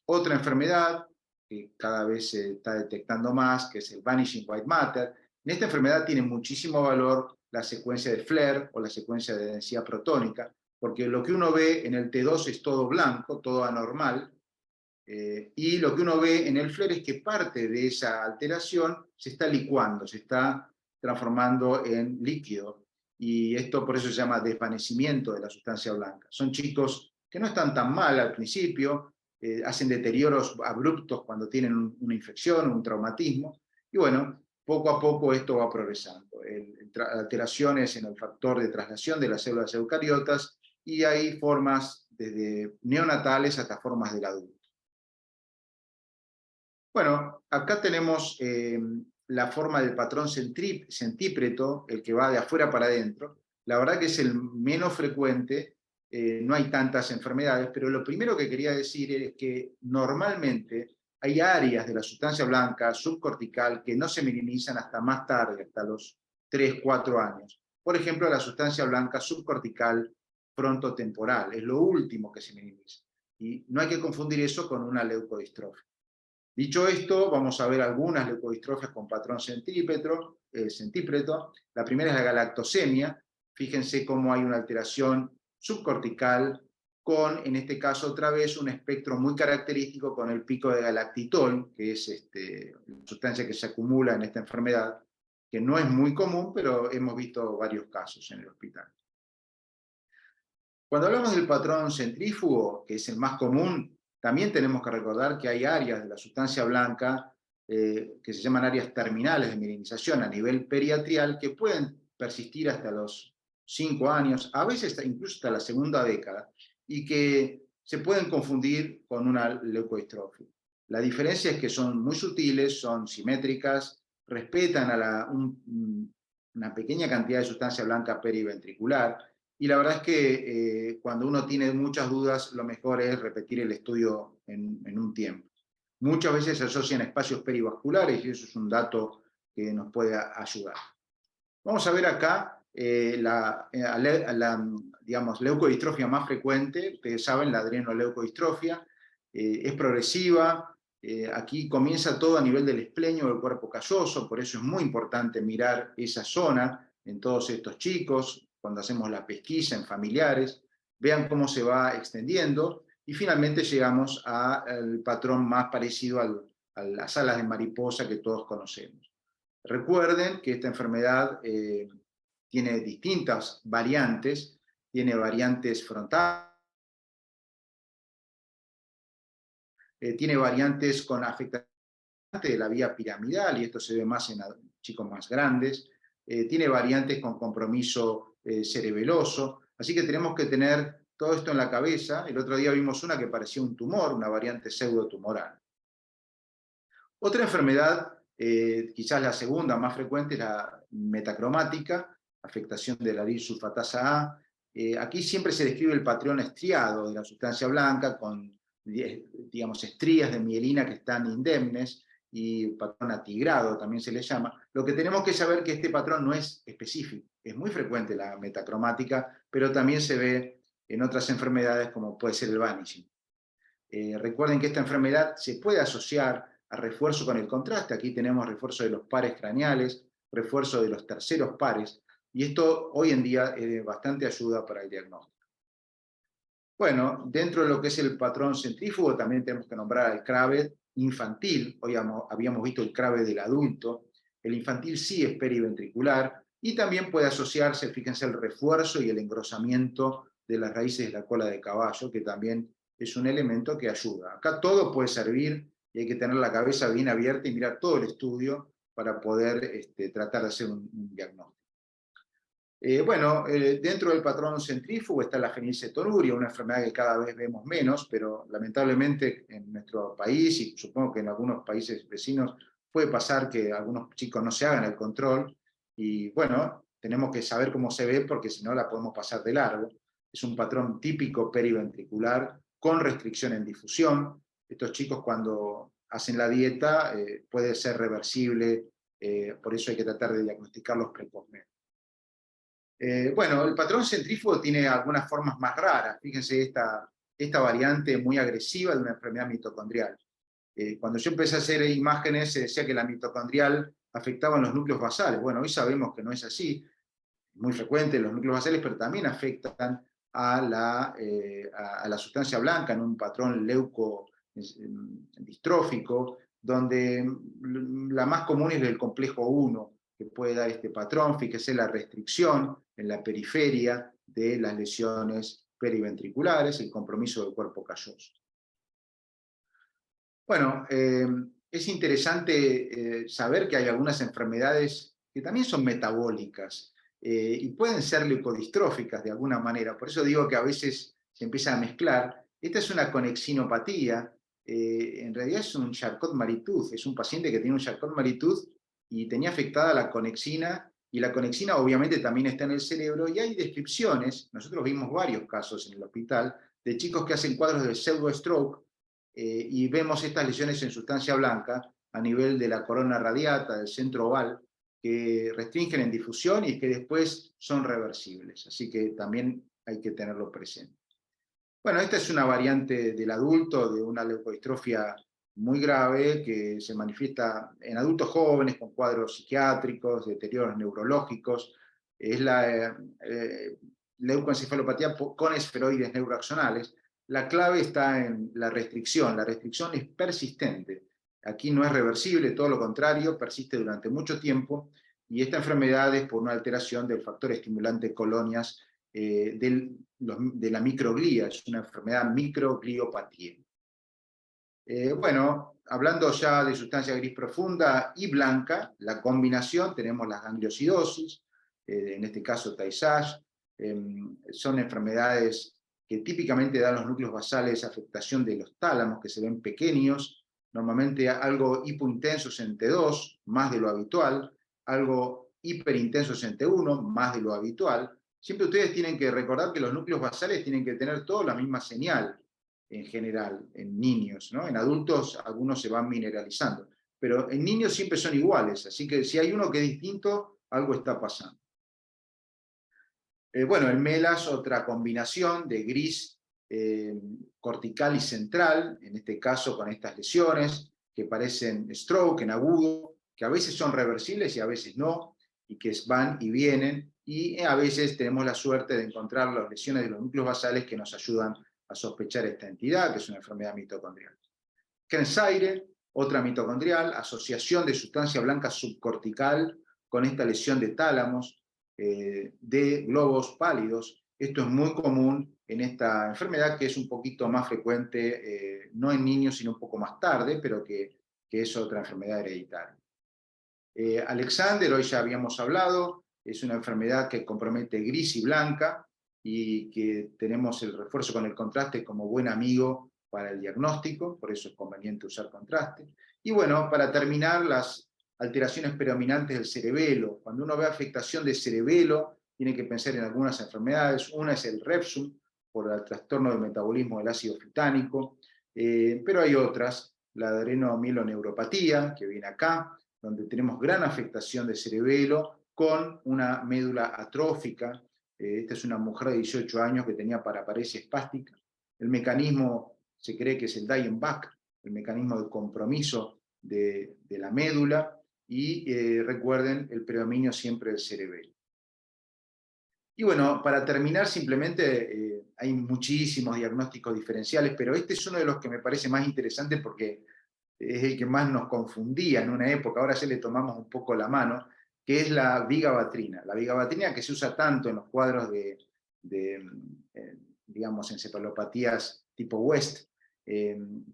Otra enfermedad que cada vez se está detectando más, que es el Vanishing White Matter. En esta enfermedad tiene muchísimo valor la secuencia de Flair o la secuencia de densidad protónica, porque lo que uno ve en el T2 es todo blanco, todo anormal, y lo que uno ve en el Flair es que parte de esa alteración se está licuando, se está transformando en líquido, y esto por eso se llama desvanecimiento de la sustancia blanca. Son chicos que no están tan mal al principio, hacen deterioros abruptos cuando tienen una infección, un traumatismo, y bueno, poco a poco esto va progresando. Alteraciones en el factor de traslación de las células eucariotas, y hay formas desde neonatales hasta formas del adulto. Bueno, acá tenemos la forma del patrón centípreto, el que va de afuera para adentro. La verdad que es el menos frecuente, no hay tantas enfermedades, pero lo primero que quería decir es que normalmente hay áreas de la sustancia blanca subcortical que no se mielinizan hasta más tarde, hasta los 3, 4 años. Por ejemplo, la sustancia blanca subcortical frontotemporal, es lo último que se mieliniza. Y no hay que confundir eso con una leucodistrofia. Dicho esto, vamos a ver algunas leucodistrofias con patrón centípreto. La primera es la galactosemia. Fíjense cómo hay una alteración subcortical con, en este caso otra vez, un espectro muy característico con el pico de galactitol, que es la sustancia que se acumula en esta enfermedad, que no es muy común, pero hemos visto varios casos en el hospital. Cuando hablamos del patrón centrífugo, que es el más común, también tenemos que recordar que hay áreas de la sustancia blanca que se llaman áreas terminales de mielinización a nivel periatrial, que pueden persistir hasta los 5 años, a veces incluso hasta la segunda década, y que se pueden confundir con una leucodistrofia. La diferencia es que son muy sutiles, son simétricas, respetan a una pequeña cantidad de sustancia blanca periventricular, y la verdad es que cuando uno tiene muchas dudas, lo mejor es repetir el estudio en un tiempo. Muchas veces se asocian espacios perivasculares, y eso es un dato que nos puede ayudar. Vamos a ver acá digamos, leucodistrofia más frecuente. Ustedes saben, la adrenoleucodistrofia es progresiva. Aquí comienza todo a nivel del espleño del cuerpo calloso, por eso es muy importante mirar esa zona en todos estos chicos, cuando hacemos la pesquisa en familiares, vean cómo se va extendiendo, y finalmente llegamos al patrón más parecido a las alas de mariposa que todos conocemos. Recuerden que esta enfermedad tiene distintas variantes, tiene variantes frontales, tiene variantes con afectación de la vía piramidal, y esto se ve más en chicos más grandes, tiene variantes con compromiso cerebeloso, así que tenemos que tener todo esto en la cabeza. El otro día vimos una que parecía un tumor, una variante pseudotumoral. Otra enfermedad, quizás la segunda más frecuente, es la metacromática, afectación de la disulfatasa A. Aquí siempre se describe el patrón estriado de la sustancia blanca con, digamos, estrías de mielina que están indemnes, y patrón atigrado también se le llama. Lo que tenemos que saber es que este patrón no es específico. Es muy frecuente la metacromática, pero también se ve en otras enfermedades como puede ser el vanishing. Recuerden que esta enfermedad se puede asociar a refuerzo con el contraste. Aquí tenemos refuerzo de los pares craneales, refuerzo de los terceros pares, y esto hoy en día es de bastante ayuda para el diagnóstico. Bueno, dentro de lo que es el patrón centrífugo también tenemos que nombrar al CRAVE infantil. Hoy habíamos visto el CRAVE del adulto. El infantil sí es periventricular y también puede asociarse, fíjense, el refuerzo y el engrosamiento de las raíces de la cola de caballo, que también es un elemento que ayuda. Acá todo puede servir y hay que tener la cabeza bien abierta y mirar todo el estudio para poder tratar de hacer un diagnóstico. Dentro del patrón centrífugo está la fenilcetonuria, una enfermedad que cada vez vemos menos, pero lamentablemente en nuestro país, y supongo que en algunos países vecinos, puede pasar que algunos chicos no se hagan el control, y bueno, tenemos que saber cómo se ve, porque si no la podemos pasar de largo. Es un patrón típico periventricular, con restricción en difusión. Estos chicos cuando hacen la dieta puede ser reversible, por eso hay que tratar de diagnosticarlos precozmente. El patrón centrífugo tiene algunas formas más raras. Fíjense esta variante muy agresiva de una enfermedad mitocondrial. Cuando yo empecé a hacer imágenes se decía que la mitocondrial afectaba en los núcleos basales. Bueno, hoy sabemos que no es así. Es muy frecuente los núcleos basales, pero también afectan a la sustancia blanca en un patrón leucodistrófico, donde la más común es el complejo 1, que puede dar este patrón. Fíjese la restricción en la periferia de las lesiones periventriculares, el compromiso del cuerpo calloso. Bueno, es interesante saber que hay algunas enfermedades que también son metabólicas y pueden ser leucodistróficas de alguna manera. Por eso digo que a veces se empieza a mezclar. Esta es una conexinopatía, en realidad es un Charcot-Marie-Tooth, es un paciente que tiene un Charcot-Marie-Tooth y tenía afectada la conexina, y la conexina obviamente también está en el cerebro, y hay descripciones, nosotros vimos varios casos en el hospital, de chicos que hacen cuadros de pseudo-stroke, y vemos estas lesiones en sustancia blanca a nivel de la corona radiata, del centro oval, que restringen en difusión y que después son reversibles. Así que también hay que tenerlo presente. Bueno, esta es una variante del adulto, de una leucodistrofia muy grave que se manifiesta en adultos jóvenes con cuadros psiquiátricos, deterioros neurológicos. Es la leucoencefalopatía con esferoides neuroaxonales. La clave está en la restricción. La restricción es persistente. Aquí no es reversible, todo lo contrario, persiste durante mucho tiempo, y esta enfermedad es por una alteración del factor estimulante colonias de la microglía. Es una enfermedad microgliopatía. Hablando ya de sustancia gris profunda y blanca, la combinación, tenemos las gangliosidosis, en este caso Tay Sachs, son enfermedades que típicamente dan los núcleos basales afectación de los tálamos, que se ven pequeños, normalmente algo hipointensos en T2, más de lo habitual, algo hiperintensos en T1, más de lo habitual. Siempre ustedes tienen que recordar que los núcleos basales tienen que tener toda la misma señal, en general, en niños, ¿no? En adultos algunos se van mineralizando, pero en niños siempre son iguales, así que si hay uno que es distinto, algo está pasando. El MELAS, otra combinación de gris cortical y central, en este caso con estas lesiones que parecen stroke en agudo, que a veces son reversibles y a veces no, y que van y vienen, y a veces tenemos la suerte de encontrar las lesiones de los núcleos basales que nos ayudan a sospechar esta entidad, que es una enfermedad mitocondrial. Kearns-Sayre, otra mitocondrial, asociación de sustancia blanca subcortical con esta lesión de tálamos, de globos pálidos. Esto es muy común en esta enfermedad, que es un poquito más frecuente, no en niños, sino un poco más tarde, pero que es otra enfermedad hereditaria. Alexander, hoy ya habíamos hablado, es una enfermedad que compromete gris y blanca, y que tenemos el refuerzo con el contraste como buen amigo para el diagnóstico, por eso es conveniente usar contraste. Y bueno, para terminar, las alteraciones predominantes del cerebelo. Cuando uno ve afectación de cerebelo, tiene que pensar en algunas enfermedades. Una es el Refsum, por el trastorno del metabolismo del ácido fitánico, pero hay otras, la adrenomiloneuropatía, que viene acá, donde tenemos gran afectación de cerebelo con una médula atrófica. Esta es una mujer de 18 años que tenía paraparesia espástica. El mecanismo se cree que es el Diamond-Back, el mecanismo de compromiso de la médula, y recuerden el predominio siempre del cerebelo. Y bueno, para terminar, simplemente hay muchísimos diagnósticos diferenciales, pero este es uno de los que me parece más interesante porque es el que más nos confundía en una época, ahora ya le tomamos un poco la mano, que es la vigabatrina. La vigabatrina que se usa tanto en los cuadros digamos, encefalopatías tipo West,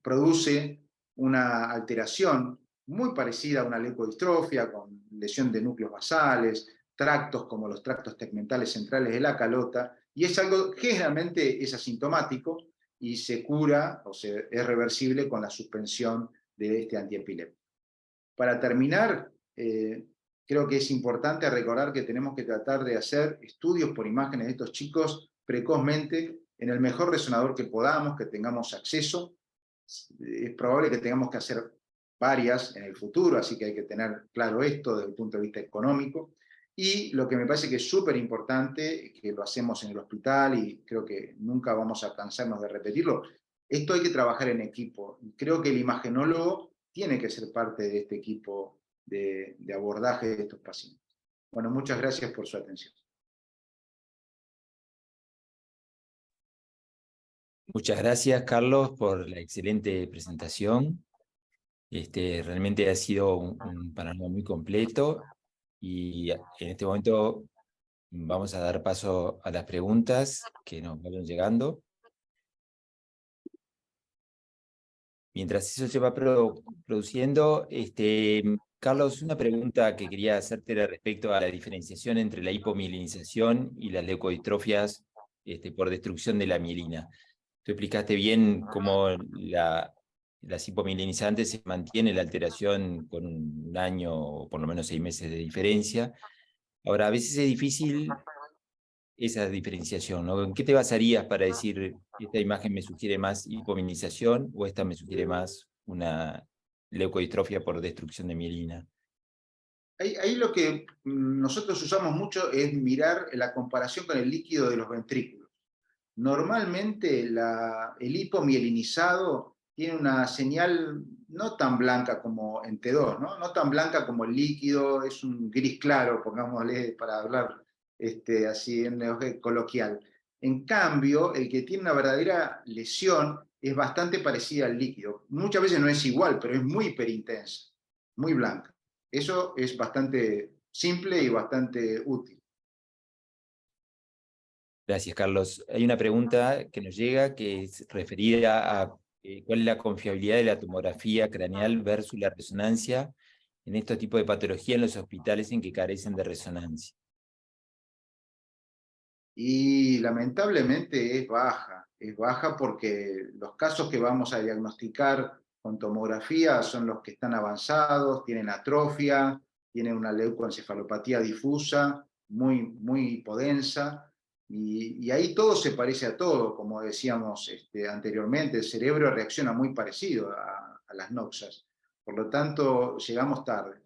produce una alteración muy parecida a una leucodistrofia, con lesión de núcleos basales, tractos como los tractos tegmentales centrales de la calota, y es algo que generalmente es asintomático y se cura o es reversible con la suspensión de este antiepiléptico. Para terminar, creo que es importante recordar que tenemos que tratar de hacer estudios por imágenes de estos chicos precozmente en el mejor resonador que podamos, que tengamos acceso. Es probable que tengamos que hacer varias en el futuro, así que hay que tener claro esto desde el punto de vista económico. Y lo que me parece que es súper importante, que lo hacemos en el hospital y creo que nunca vamos a cansarnos de repetirlo, esto hay que trabajar en equipo. Creo que el imagenólogo tiene que ser parte de este equipo de abordaje de estos pacientes. Bueno, muchas gracias por su atención. Muchas gracias, Carlos, por la excelente presentación. Realmente ha sido un panorama muy completo y en este momento vamos a dar paso a las preguntas que nos vayan llegando. Mientras eso se va produciendo, Carlos, una pregunta que quería hacerte era respecto a la diferenciación entre la hipomielinización y las leucodistrofias por destrucción de la mielina. Tú explicaste bien cómo las hipomielinizadas se mantiene la alteración con un año o por lo menos 6 meses de diferencia. Ahora, a veces es difícil esa diferenciación, ¿no? ¿En qué te basarías para decir esta imagen me sugiere más hipomielinización o esta me sugiere más una leucodistrofia por destrucción de mielina? Ahí lo que nosotros usamos mucho es mirar la comparación con el líquido de los ventrículos. Normalmente el hipomielinizado tiene una señal no tan blanca como en T2, no tan blanca como el líquido, es un gris claro, pongámosle para hablar así en lenguaje coloquial. En cambio, el que tiene una verdadera lesión es bastante parecida al líquido. Muchas veces no es igual, pero es muy hiperintensa, muy blanca. Eso es bastante simple y bastante útil. Gracias, Carlos. Hay una pregunta que nos llega que es referida a cuál es la confiabilidad de la tomografía craneal versus la resonancia en este tipo de patología en los hospitales en que carecen de resonancia. Y lamentablemente es baja porque los casos que vamos a diagnosticar con tomografía son los que están avanzados, tienen atrofia, tienen una leucoencefalopatía difusa, muy hipodensa, y ahí todo se parece a todo, como decíamos anteriormente, el cerebro reacciona muy parecido a las noxas, por lo tanto llegamos tarde.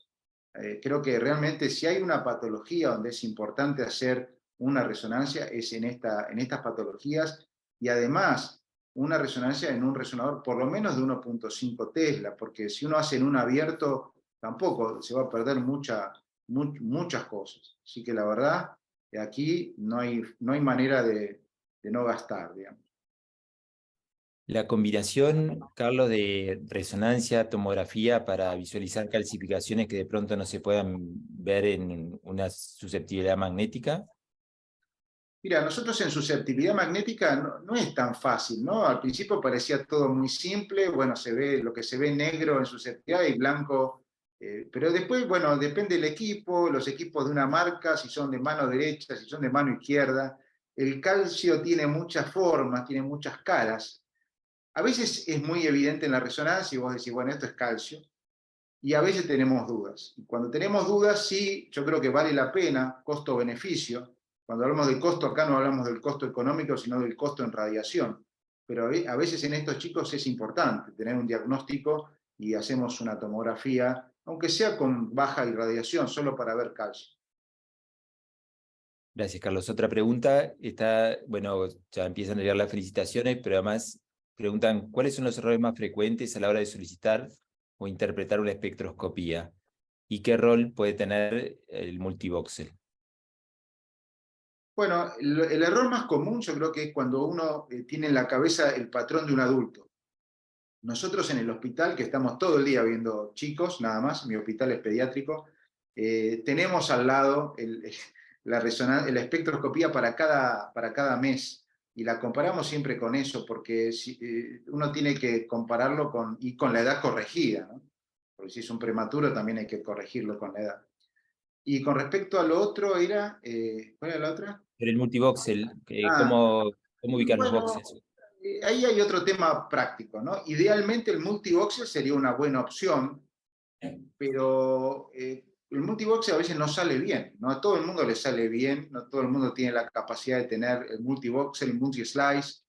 Creo que realmente si hay una patología donde es importante hacer una resonancia es en estas patologías, y además una resonancia en un resonador por lo menos de 1.5 Tesla, porque si uno hace en un abierto tampoco se va a perder muchas cosas. Así que la verdad, aquí no hay manera de no gastar, digamos. La combinación, Carlos, de resonancia, tomografía para visualizar calcificaciones que de pronto no se puedan ver en una susceptibilidad magnética. Mira, nosotros en susceptibilidad magnética no es tan fácil, ¿no? Al principio parecía todo muy simple, bueno, se ve lo que se ve negro en susceptibilidad y blanco, pero después, bueno, depende del equipo, los equipos de una marca, si son de mano derecha, si son de mano izquierda. El calcio tiene muchas formas, tiene muchas caras. A veces es muy evidente en la resonancia y vos decís, bueno, esto es calcio, y a veces tenemos dudas. Y cuando tenemos dudas, sí, yo creo que vale la pena, costo-beneficio. Cuando hablamos del costo, acá no hablamos del costo económico, sino del costo en radiación. Pero a veces en estos chicos es importante tener un diagnóstico y hacemos una tomografía, aunque sea con baja irradiación, solo para ver calcio. Gracias, Carlos. Otra pregunta está, bueno, ya empiezan a llegar las felicitaciones, pero además preguntan, ¿cuáles son los errores más frecuentes a la hora de solicitar o interpretar una espectroscopía? ¿Y qué rol puede tener el multivoxel? Bueno, el error más común yo creo que es cuando uno tiene en la cabeza el patrón de un adulto. Nosotros en el hospital, que estamos todo el día viendo chicos, nada más, mi hospital es pediátrico, tenemos al lado la espectroscopía para cada mes, y la comparamos siempre con eso, porque uno tiene que compararlo con la edad corregida, ¿no? Porque si es un prematuro también hay que corregirlo con la edad. Y con respecto a lo otro, ¿cuál era la otra? Pero el multivoxel, Ah, ¿cómo ubicar los bueno, voxels? ahí hay otro tema práctico, ¿no? Idealmente el multivoxel sería una buena opción, pero el multivoxel a veces no sale bien, no a todo el mundo le sale bien, no todo el mundo tiene la capacidad de tener el multivoxel, el multislice,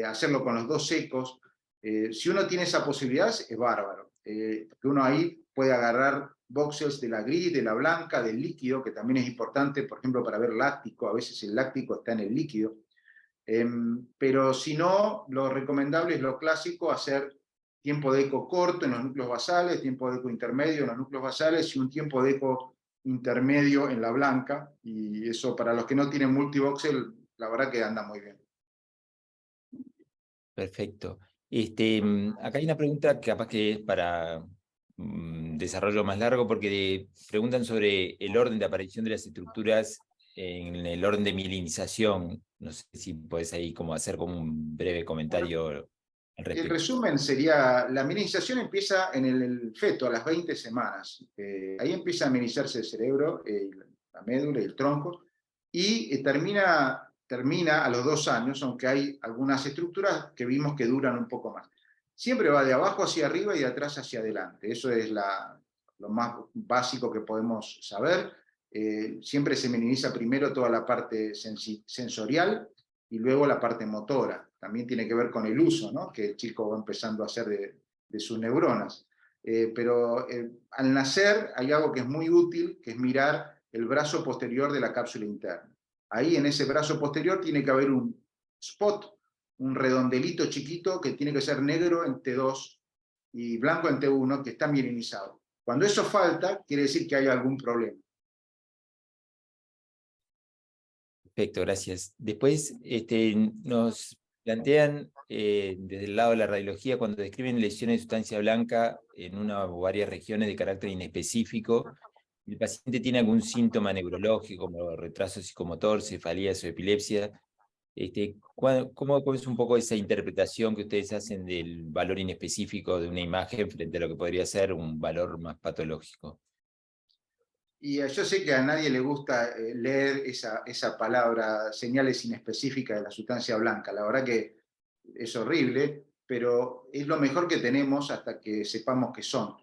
hacerlo con los dos secos. Si uno tiene esa posibilidad, es bárbaro, porque uno ahí puede agarrar voxels de la gris, de la blanca, del líquido, que también es importante, por ejemplo, para ver láctico, a veces el láctico está en el líquido. Pero si no, lo recomendable es lo clásico, hacer tiempo de eco corto en los núcleos basales, tiempo de eco intermedio en los núcleos basales y un tiempo de eco intermedio en la blanca. Y eso para los que no tienen multivoxel, la verdad que anda muy bien. Perfecto. Acá hay una pregunta que capaz que es para desarrollo más largo, porque preguntan sobre el orden de aparición de las estructuras en el orden de mielinización. No sé si puedes ahí como hacer como un breve comentario al El respecto. resumen sería, la mielinización empieza en el feto a las 20 semanas. Ahí empieza a mielinizarse el cerebro, la médula y el tronco, y termina a los 2 años, aunque hay algunas estructuras que vimos que duran un poco más. Siempre va de abajo hacia arriba y de atrás hacia adelante. Eso es lo más básico que podemos saber. Siempre se mieliniza primero toda la parte sensorial y luego la parte motora. También tiene que ver con el uso, ¿no?, que el chico va empezando a hacer de sus neuronas. Pero al nacer hay algo que es muy útil, que es mirar el brazo posterior de la cápsula interna. Ahí en ese brazo posterior tiene que haber un spot, un redondelito chiquito que tiene que ser negro en T2 y blanco en T1, que está mielinizado. Cuando eso falta, quiere decir que hay algún problema. Perfecto, gracias. Después nos plantean desde el lado de la radiología, cuando describen lesiones de sustancia blanca en una o varias regiones de carácter inespecífico, el paciente tiene algún síntoma neurológico como retraso psicomotor, cefalías o epilepsia. ¿Cómo es un poco esa interpretación que ustedes hacen del valor inespecífico de una imagen frente a lo que podría ser un valor más patológico? Y yo sé que a nadie le gusta leer esa palabra, señales inespecíficas de la sustancia blanca. La verdad que es horrible, pero es lo mejor que tenemos hasta que sepamos qué son.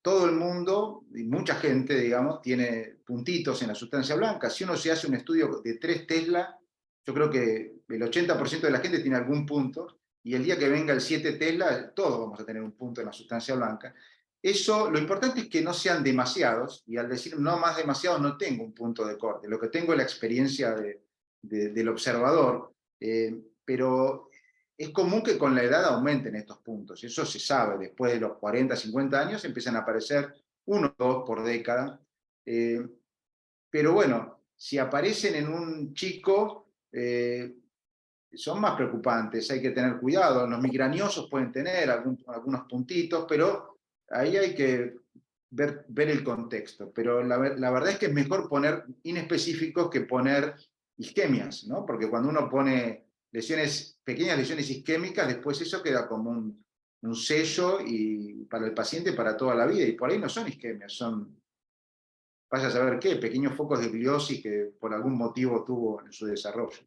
Todo el mundo, y mucha gente, digamos, tiene puntitos en la sustancia blanca. Si uno se hace un estudio de 3 Tesla, yo creo que el 80% de la gente tiene algún punto, y el día que venga el 7 Tesla, todos vamos a tener un punto en la sustancia blanca. Eso, lo importante es que no sean demasiados, y al decir no más demasiados no tengo un punto de corte, lo que tengo es la experiencia del observador, pero es común que con la edad aumenten estos puntos, eso se sabe, después de los 40, 50 años empiezan a aparecer 1 o 2 por década, pero bueno, si aparecen en un chico, son más preocupantes, hay que tener cuidado, los migrañosos pueden tener algunos puntitos, pero ahí hay que ver el contexto, pero la verdad es que es mejor poner inespecíficos que poner isquemias, ¿no? Porque cuando uno pone pequeñas lesiones isquémicas, después eso queda como un sello y para el paciente para toda la vida, y por ahí no son isquemias, son, vaya a saber qué, pequeños focos de gliosis que por algún motivo tuvo en su desarrollo.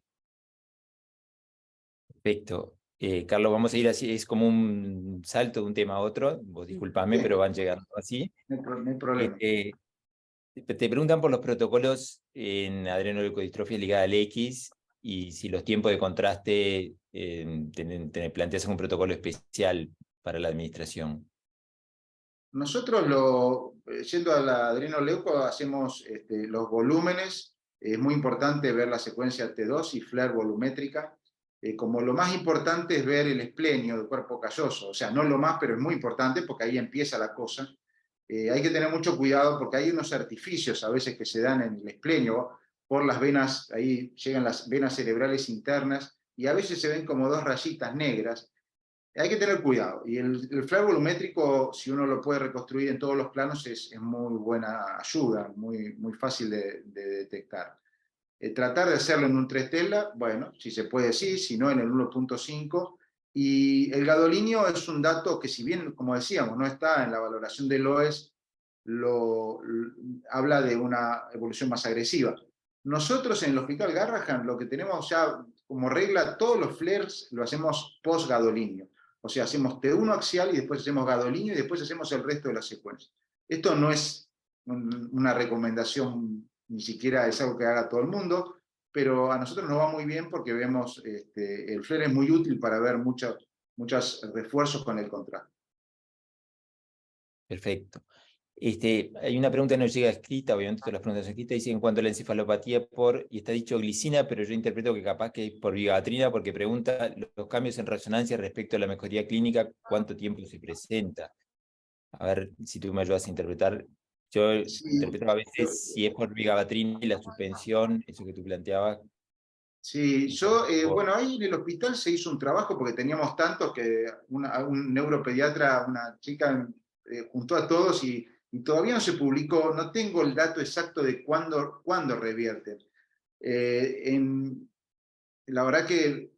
Perfecto. Carlos, vamos a ir así, es como un salto de un tema a otro, vos disculpame, Bien, pero van llegando así. no hay problema. Te preguntan por los protocolos en adrenoleucodistrofia ligada al X y si los tiempos de contraste te planteas un protocolo especial para la administración. Nosotros, yendo a la adrenoleuco, hacemos los volúmenes. Es muy importante ver la secuencia T2 y FLAIR volumétrica. como lo más importante es ver el esplenio del cuerpo calloso, o sea, no lo más, pero es muy importante porque ahí empieza la cosa. Hay que tener mucho cuidado porque hay unos artificios a veces que se dan en el esplenio por las venas, ahí llegan las venas cerebrales internas y a veces se ven como dos rayitas negras. Hay que tener cuidado. Y el FLAR volumétrico, si uno lo puede reconstruir en todos los planos, es muy buena ayuda, muy fácil de detectar. Tratar de hacerlo en un 3 tela, bueno, si se puede sí, si no en el 1.5. Y el gadolinio es un dato que, si bien, como decíamos, no está en la valoración del OES, habla de una evolución más agresiva. Nosotros en el Hospital Garrahan lo que tenemos ya como regla, todos los flares lo hacemos post-gadolinio. O sea, hacemos T1 axial y después hacemos gadolinio y después hacemos el resto de la secuencia. Esto no es una recomendación, ni siquiera es algo que haga todo el mundo, pero a nosotros nos va muy bien porque vemos, el flare es muy útil para ver muchos refuerzos con el contraste. Perfecto. Hay una pregunta que no llega escrita, obviamente todas las preguntas son escritas, dice en cuanto a la encefalopatía y está dicho glicina, pero yo interpreto que capaz que es por vigabatrina, porque pregunta los cambios en resonancia respecto a la mejoría clínica, cuánto tiempo se presenta. A ver si tú me ayudas a interpretar. Yo interpreto a veces si es por vigabatrina y la suspensión, eso que tú planteabas. Sí, bueno, ahí en el hospital se hizo un trabajo porque teníamos tantos que un neuropediatra, una chica, juntó a todos y todavía no se publicó, no tengo el dato exacto de cuándo revierten. La verdad que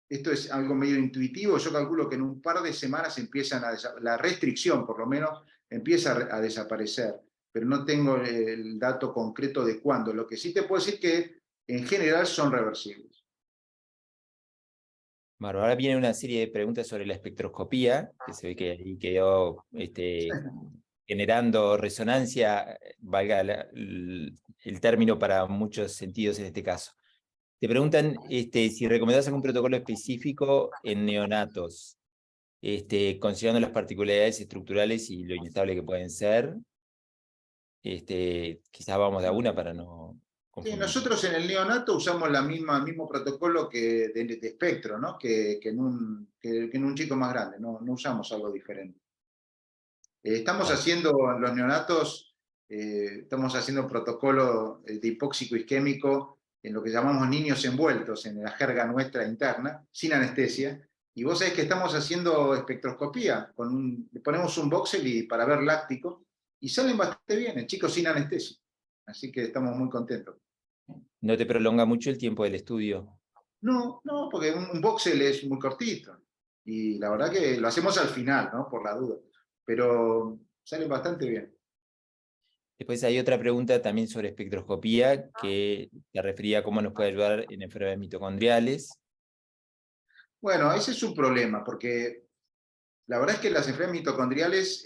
esto es algo medio intuitivo, yo calculo que en un par de semanas empiezan la restricción por lo menos empieza a desaparecer, pero no tengo el dato concreto de cuándo. Lo que sí te puedo decir que en general son reversibles. Bueno, ahora viene una serie de preguntas sobre la espectroscopía, que se ve que ahí quedó generando resonancia, valga el término para muchos sentidos en este caso. Te preguntan si recomendás algún protocolo específico en neonatos, considerando las particularidades estructurales y lo inestable que pueden ser. Quizás vamos de a una para no Sí, confundir. nosotros en el neonato usamos el mismo protocolo que de espectro, ¿no? que en un chico más grande, no usamos algo diferente. Estamos haciendo en los neonatos, estamos haciendo protocolo de hipóxico isquémico en lo que llamamos niños envueltos, en la jerga nuestra interna, sin anestesia. Y vos sabés que estamos haciendo espectroscopía, le ponemos un voxel para ver láctico, y salen bastante bien, en chicos sin anestesia. Así que estamos muy contentos. ¿No te prolonga mucho el tiempo del estudio? No, porque un voxel es muy cortito. Y la verdad que lo hacemos al final, ¿no? Por la duda. Pero salen bastante bien. Después hay otra pregunta también sobre espectroscopía que se refería a cómo nos puede ayudar en enfermedades mitocondriales. Bueno, ese es un problema, porque la verdad es que las enfermedades mitocondriales,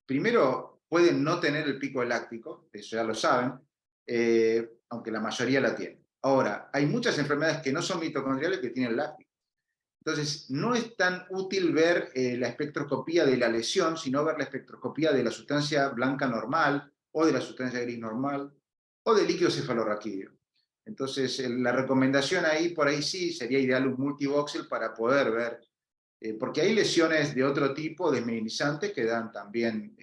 primero, pueden no tener el pico láctico, eso ya lo saben, aunque la mayoría la tiene. Ahora, hay muchas enfermedades que no son mitocondriales que tienen láctico. Entonces, no es tan útil ver la espectroscopía de la lesión, sino ver la espectroscopía de la sustancia blanca normal, o de la sustancia gris normal, o del líquido cefalorraquídeo. Entonces, la recomendación ahí, por ahí sí, sería ideal un multivoxel para poder ver, porque hay lesiones de otro tipo, desmineralizantes, que dan también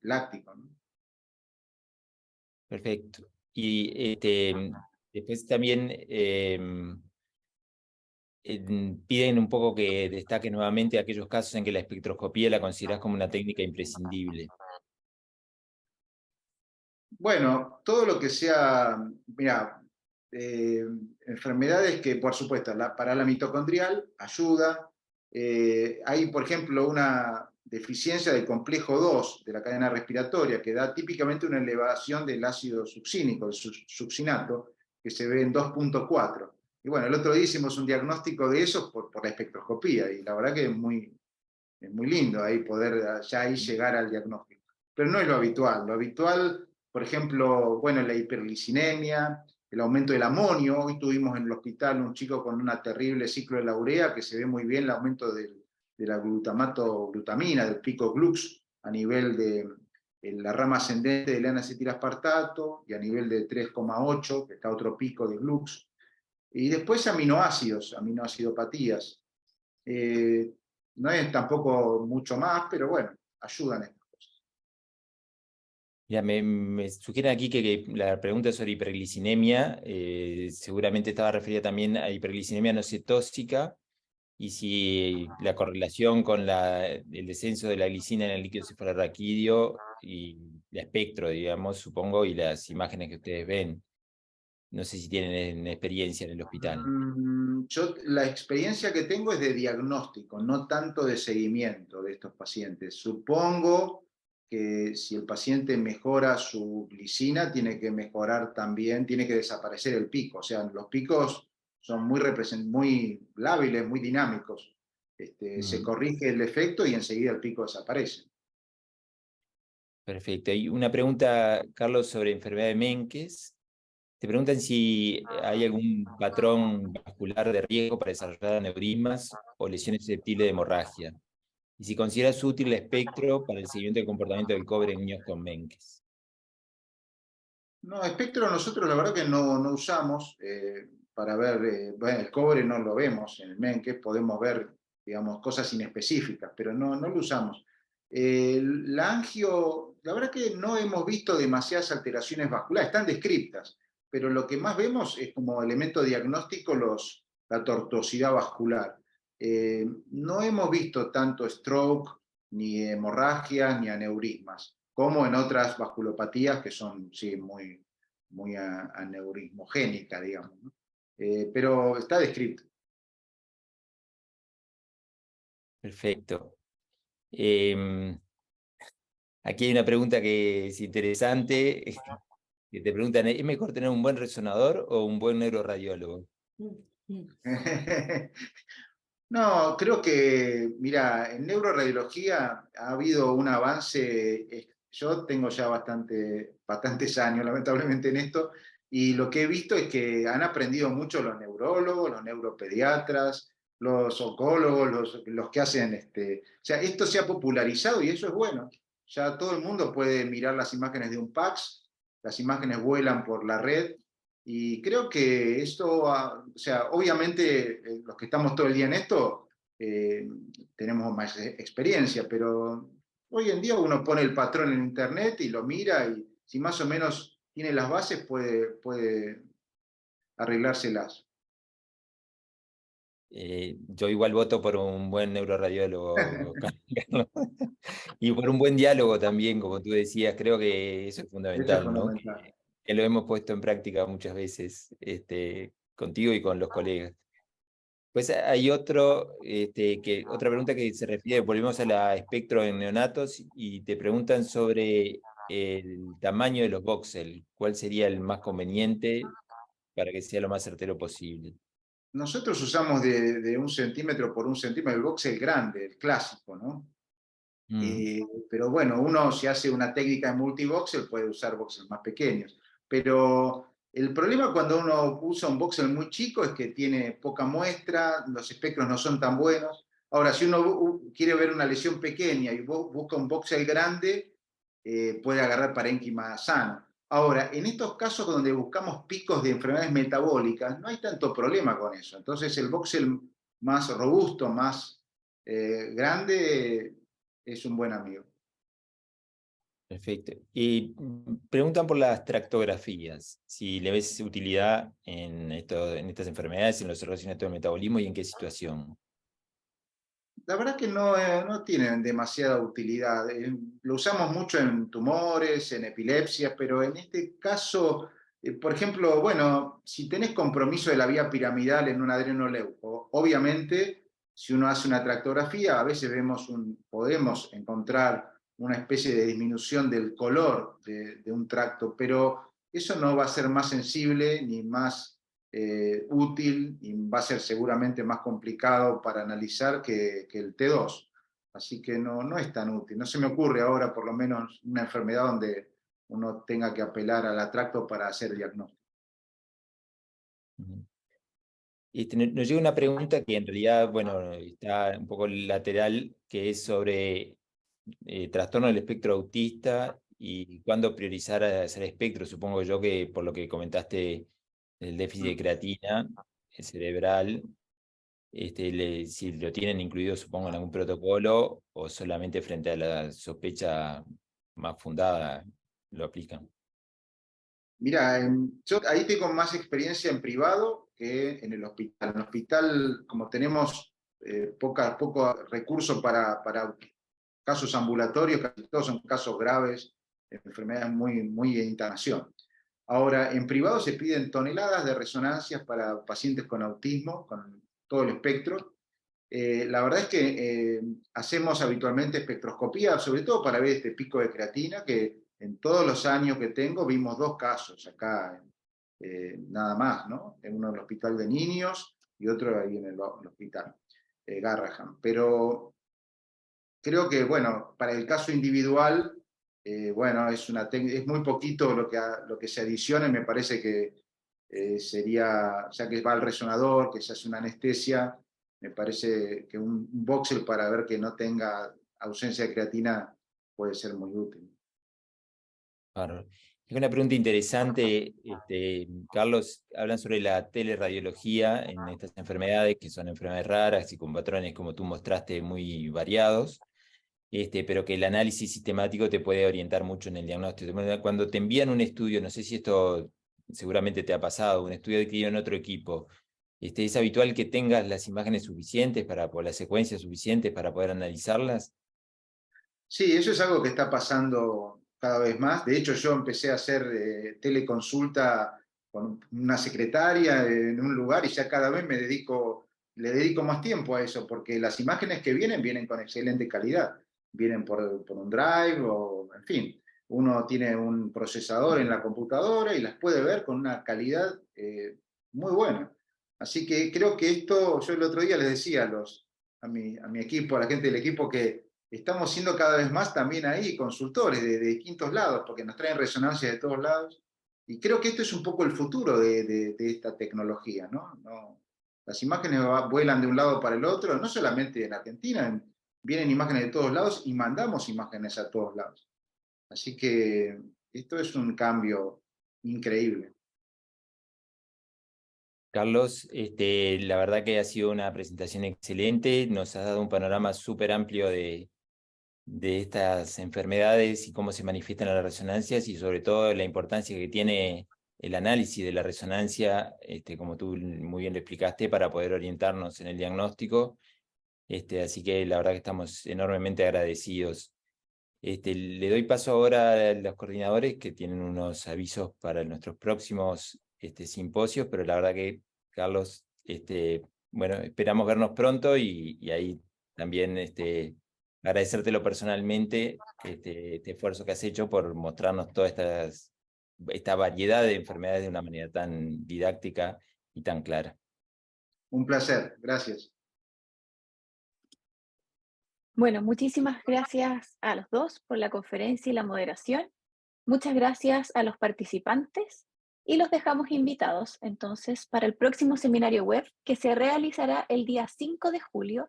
láctico, ¿no? Perfecto. Y después también piden un poco que destaque nuevamente aquellos casos en que la espectroscopía la consideras como una técnica imprescindible. Bueno, todo lo que sea, mira, enfermedades que, por supuesto, para la mitocondrial ayuda. Hay, por ejemplo, una deficiencia del complejo 2 de la cadena respiratoria que da típicamente una elevación del ácido succínico, el succinato, que se ve en 2.4. Y bueno, el otro día hicimos un diagnóstico de eso por la espectroscopía y la verdad que es muy lindo ahí poder ya ahí llegar al diagnóstico. Pero no es lo habitual. Lo habitual, por ejemplo, bueno, la hiperglicinemia, el aumento del amonio. Hoy tuvimos en el hospital un chico con una terrible ciclo de la urea que se ve muy bien el aumento de la glutamina, del pico glux, a nivel de la rama ascendente del N-acetilaspartato y a nivel de 3,8, que está otro pico de glux. Y después aminoácidopatías. No es tampoco mucho más, pero bueno, ayudan estas cosas. Ya, me sugieren aquí que la pregunta sobre hiperglicinemia seguramente estaba referida también a hiperglicinemia no cetóxica, y si la correlación con el descenso de la glicina en el líquido cefalorraquídeo y el espectro, digamos, supongo, y las imágenes que ustedes ven. No sé si tienen experiencia en el hospital. Yo la experiencia que tengo es de diagnóstico, no tanto de seguimiento de estos pacientes. Supongo que si el paciente mejora su glicina, tiene que mejorar también, tiene que desaparecer el pico. O sea, los picos son muy lábiles, muy dinámicos. Se corrige el efecto y enseguida el pico desaparece. Perfecto. Y una pregunta, Carlos, sobre enfermedad de Menkes. Te preguntan si hay algún patrón vascular de riesgo para desarrollar aneurismas o lesiones susceptibles de hemorragia. Y si consideras útil el espectro para el seguimiento del comportamiento del cobre en niños con Menkes. No, espectro nosotros la verdad que no usamos para ver, bueno, el cobre no lo vemos en el Menkes, podemos ver, digamos, cosas inespecíficas, pero no lo usamos. La angio, la verdad que no hemos visto demasiadas alteraciones vasculares, están descriptas, pero lo que más vemos es como elemento diagnóstico la tortuosidad vascular. No hemos visto tanto stroke, ni hemorragias, ni aneurismas como en otras vasculopatías que son, sí, muy aneurismogénicas, digamos, ¿no? Pero está descrito. Perfecto. Aquí hay una pregunta que es interesante, que te preguntan, ¿es mejor tener un buen resonador o un buen neuroradiólogo? No, creo que, mira, en neuroradiología ha habido un avance, yo tengo ya bastantes años, lamentablemente, en esto, y lo que he visto es que han aprendido mucho los neurólogos, los neuropediatras, los oncólogos, los que hacen, o sea, esto se ha popularizado y eso es bueno. Ya todo el mundo puede mirar las imágenes de un PACS, las imágenes vuelan por la red, y creo que esto, o sea, obviamente los que estamos todo el día en esto tenemos más experiencia, pero hoy en día uno pone el patrón en internet y lo mira y si más o menos tiene las bases puede arreglárselas. Yo igual voto por un buen neuroradiólogo, Carlos. Y por un buen diálogo también, como tú decías, creo que eso es Eso es fundamental, ¿no? fundamental. Que lo hemos puesto en práctica muchas veces, contigo y con los colegas. Pues hay otra pregunta que se refiere, volvemos a la espectro en neonatos y te preguntan sobre el tamaño de los voxel, cuál sería el más conveniente para que sea lo más certero posible. Nosotros usamos de 1 centímetro por 1 centímetro, el voxel grande, el clásico, ¿no? Pero bueno, uno si hace una técnica de multivoxel puede usar voxels más pequeños. Pero el problema cuando uno usa un voxel muy chico es que tiene poca muestra, los espectros no son tan buenos. Ahora, si uno quiere ver una lesión pequeña y busca un voxel grande, puede agarrar parénquima sano. Ahora, en estos casos donde buscamos picos de enfermedades metabólicas, no hay tanto problema con eso. Entonces, el voxel más robusto, más grande, es un buen amigo. Perfecto. Y preguntan por las tractografías, si le ves utilidad en estas enfermedades, en los errores de metabolismo y en qué situación. La verdad que no tienen demasiada utilidad. Lo usamos mucho en tumores, en epilepsias, pero en este caso, por ejemplo, bueno, si tenés compromiso de la vía piramidal en un adrenoleuco, obviamente, si uno hace una tractografía, a veces podemos encontrar una especie de disminución del color de un tracto, pero eso no va a ser más sensible ni más útil y va a ser seguramente más complicado para analizar que el T2. Así que no es tan útil. No se me ocurre ahora por lo menos una enfermedad donde uno tenga que apelar al tracto para hacer diagnóstico. Nos llega una pregunta que en realidad, bueno, está un poco lateral, que es sobre trastorno del espectro autista y cuándo priorizar hacer espectro. Supongo yo que por lo que comentaste el déficit de creatina, cerebral, si lo tienen incluido, supongo, en algún protocolo, o solamente frente a la sospecha más fundada lo aplican. Mira, yo ahí tengo más experiencia en privado que en el hospital. En el hospital, como tenemos poco recursos para casos ambulatorios, casi todos son casos graves, enfermedades muy de internación. Ahora, en privado se piden toneladas de resonancias para pacientes con autismo, con todo el espectro. La verdad es que hacemos habitualmente espectroscopía, sobre todo para ver este pico de creatina, que en todos los años que tengo vimos 2 casos acá, nada más, ¿no? En uno en el hospital de niños y otro ahí en el hospital Garrahan. Pero creo que, bueno, para el caso individual, bueno, es muy poquito lo que se adiciona, y me parece que sería, ya que va al resonador, que se hace una anestesia, me parece que un voxel para ver que no tenga ausencia de creatina puede ser muy útil. Claro. Es una pregunta interesante, Carlos. Hablan sobre la teleradiología en estas enfermedades, que son enfermedades raras y con patrones, como tú mostraste, muy variados, pero que el análisis sistemático te puede orientar mucho en el diagnóstico. Cuando te envían un estudio, no sé si esto seguramente te ha pasado, un estudio adquirido en otro equipo, ¿es habitual que tengas las imágenes suficientes o las secuencias suficientes para poder analizarlas? Sí, eso es algo que está pasando cada vez más. De hecho, yo empecé a hacer teleconsulta con una secretaria en un lugar, y ya cada vez le dedico más tiempo a eso, porque las imágenes que vienen con excelente calidad. Vienen por un drive o, en fin, uno tiene un procesador en la computadora y las puede ver con una calidad muy buena. Así que creo que esto, yo el otro día les decía a mi equipo, a la gente del equipo, que estamos siendo cada vez más también ahí consultores de distintos lados, porque nos traen resonancias de todos lados. Y creo que esto es un poco el futuro de esta tecnología, ¿no? Las imágenes vuelan de un lado para el otro, no solamente en Argentina, vienen imágenes de todos lados y mandamos imágenes a todos lados. Así que esto es un cambio increíble. Carlos, la verdad que ha sido una presentación excelente. Nos has dado un panorama súper amplio de estas enfermedades y cómo se manifiestan en las resonancias, y sobre todo la importancia que tiene el análisis de la resonancia, como tú muy bien lo explicaste, para poder orientarnos en el diagnóstico. Así que la verdad que estamos enormemente agradecidos. Le doy paso ahora a los coordinadores, que tienen unos avisos para nuestros próximos simposios, pero la verdad que, Carlos, bueno, esperamos vernos pronto, y ahí también agradecértelo personalmente, este esfuerzo que has hecho por mostrarnos toda esta variedad de enfermedades de una manera tan didáctica y tan clara. Un placer, gracias. Bueno, muchísimas gracias a los dos por la conferencia y la moderación. Muchas gracias a los participantes, y los dejamos invitados entonces para el próximo seminario web, que se realizará el día 5 de julio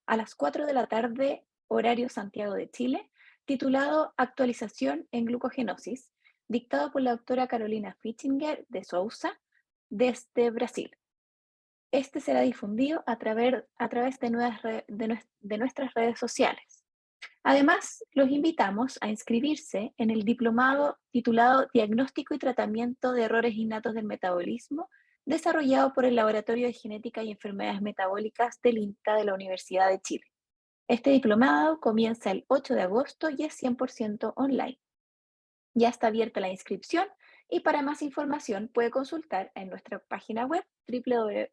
a las 4 de la tarde, horario Santiago de Chile, titulado Actualización en glucogenosis, dictado por la doctora Carolina Fitchinger de Sousa desde Brasil. Este será difundido a través de nuestras redes sociales. Además, los invitamos a inscribirse en el diplomado titulado Diagnóstico y Tratamiento de Errores Innatos del Metabolismo, desarrollado por el Laboratorio de Genética y Enfermedades Metabólicas del INTA de la Universidad de Chile. Este diplomado comienza el 8 de agosto y es 100% online. Ya está abierta la inscripción, y para más información puede consultar en nuestra página web www.inta.cl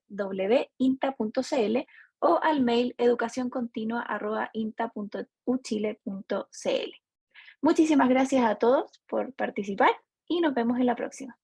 o al mail educacioncontinua@inta.uchile.cl. Muchísimas gracias a todos por participar y nos vemos en la próxima.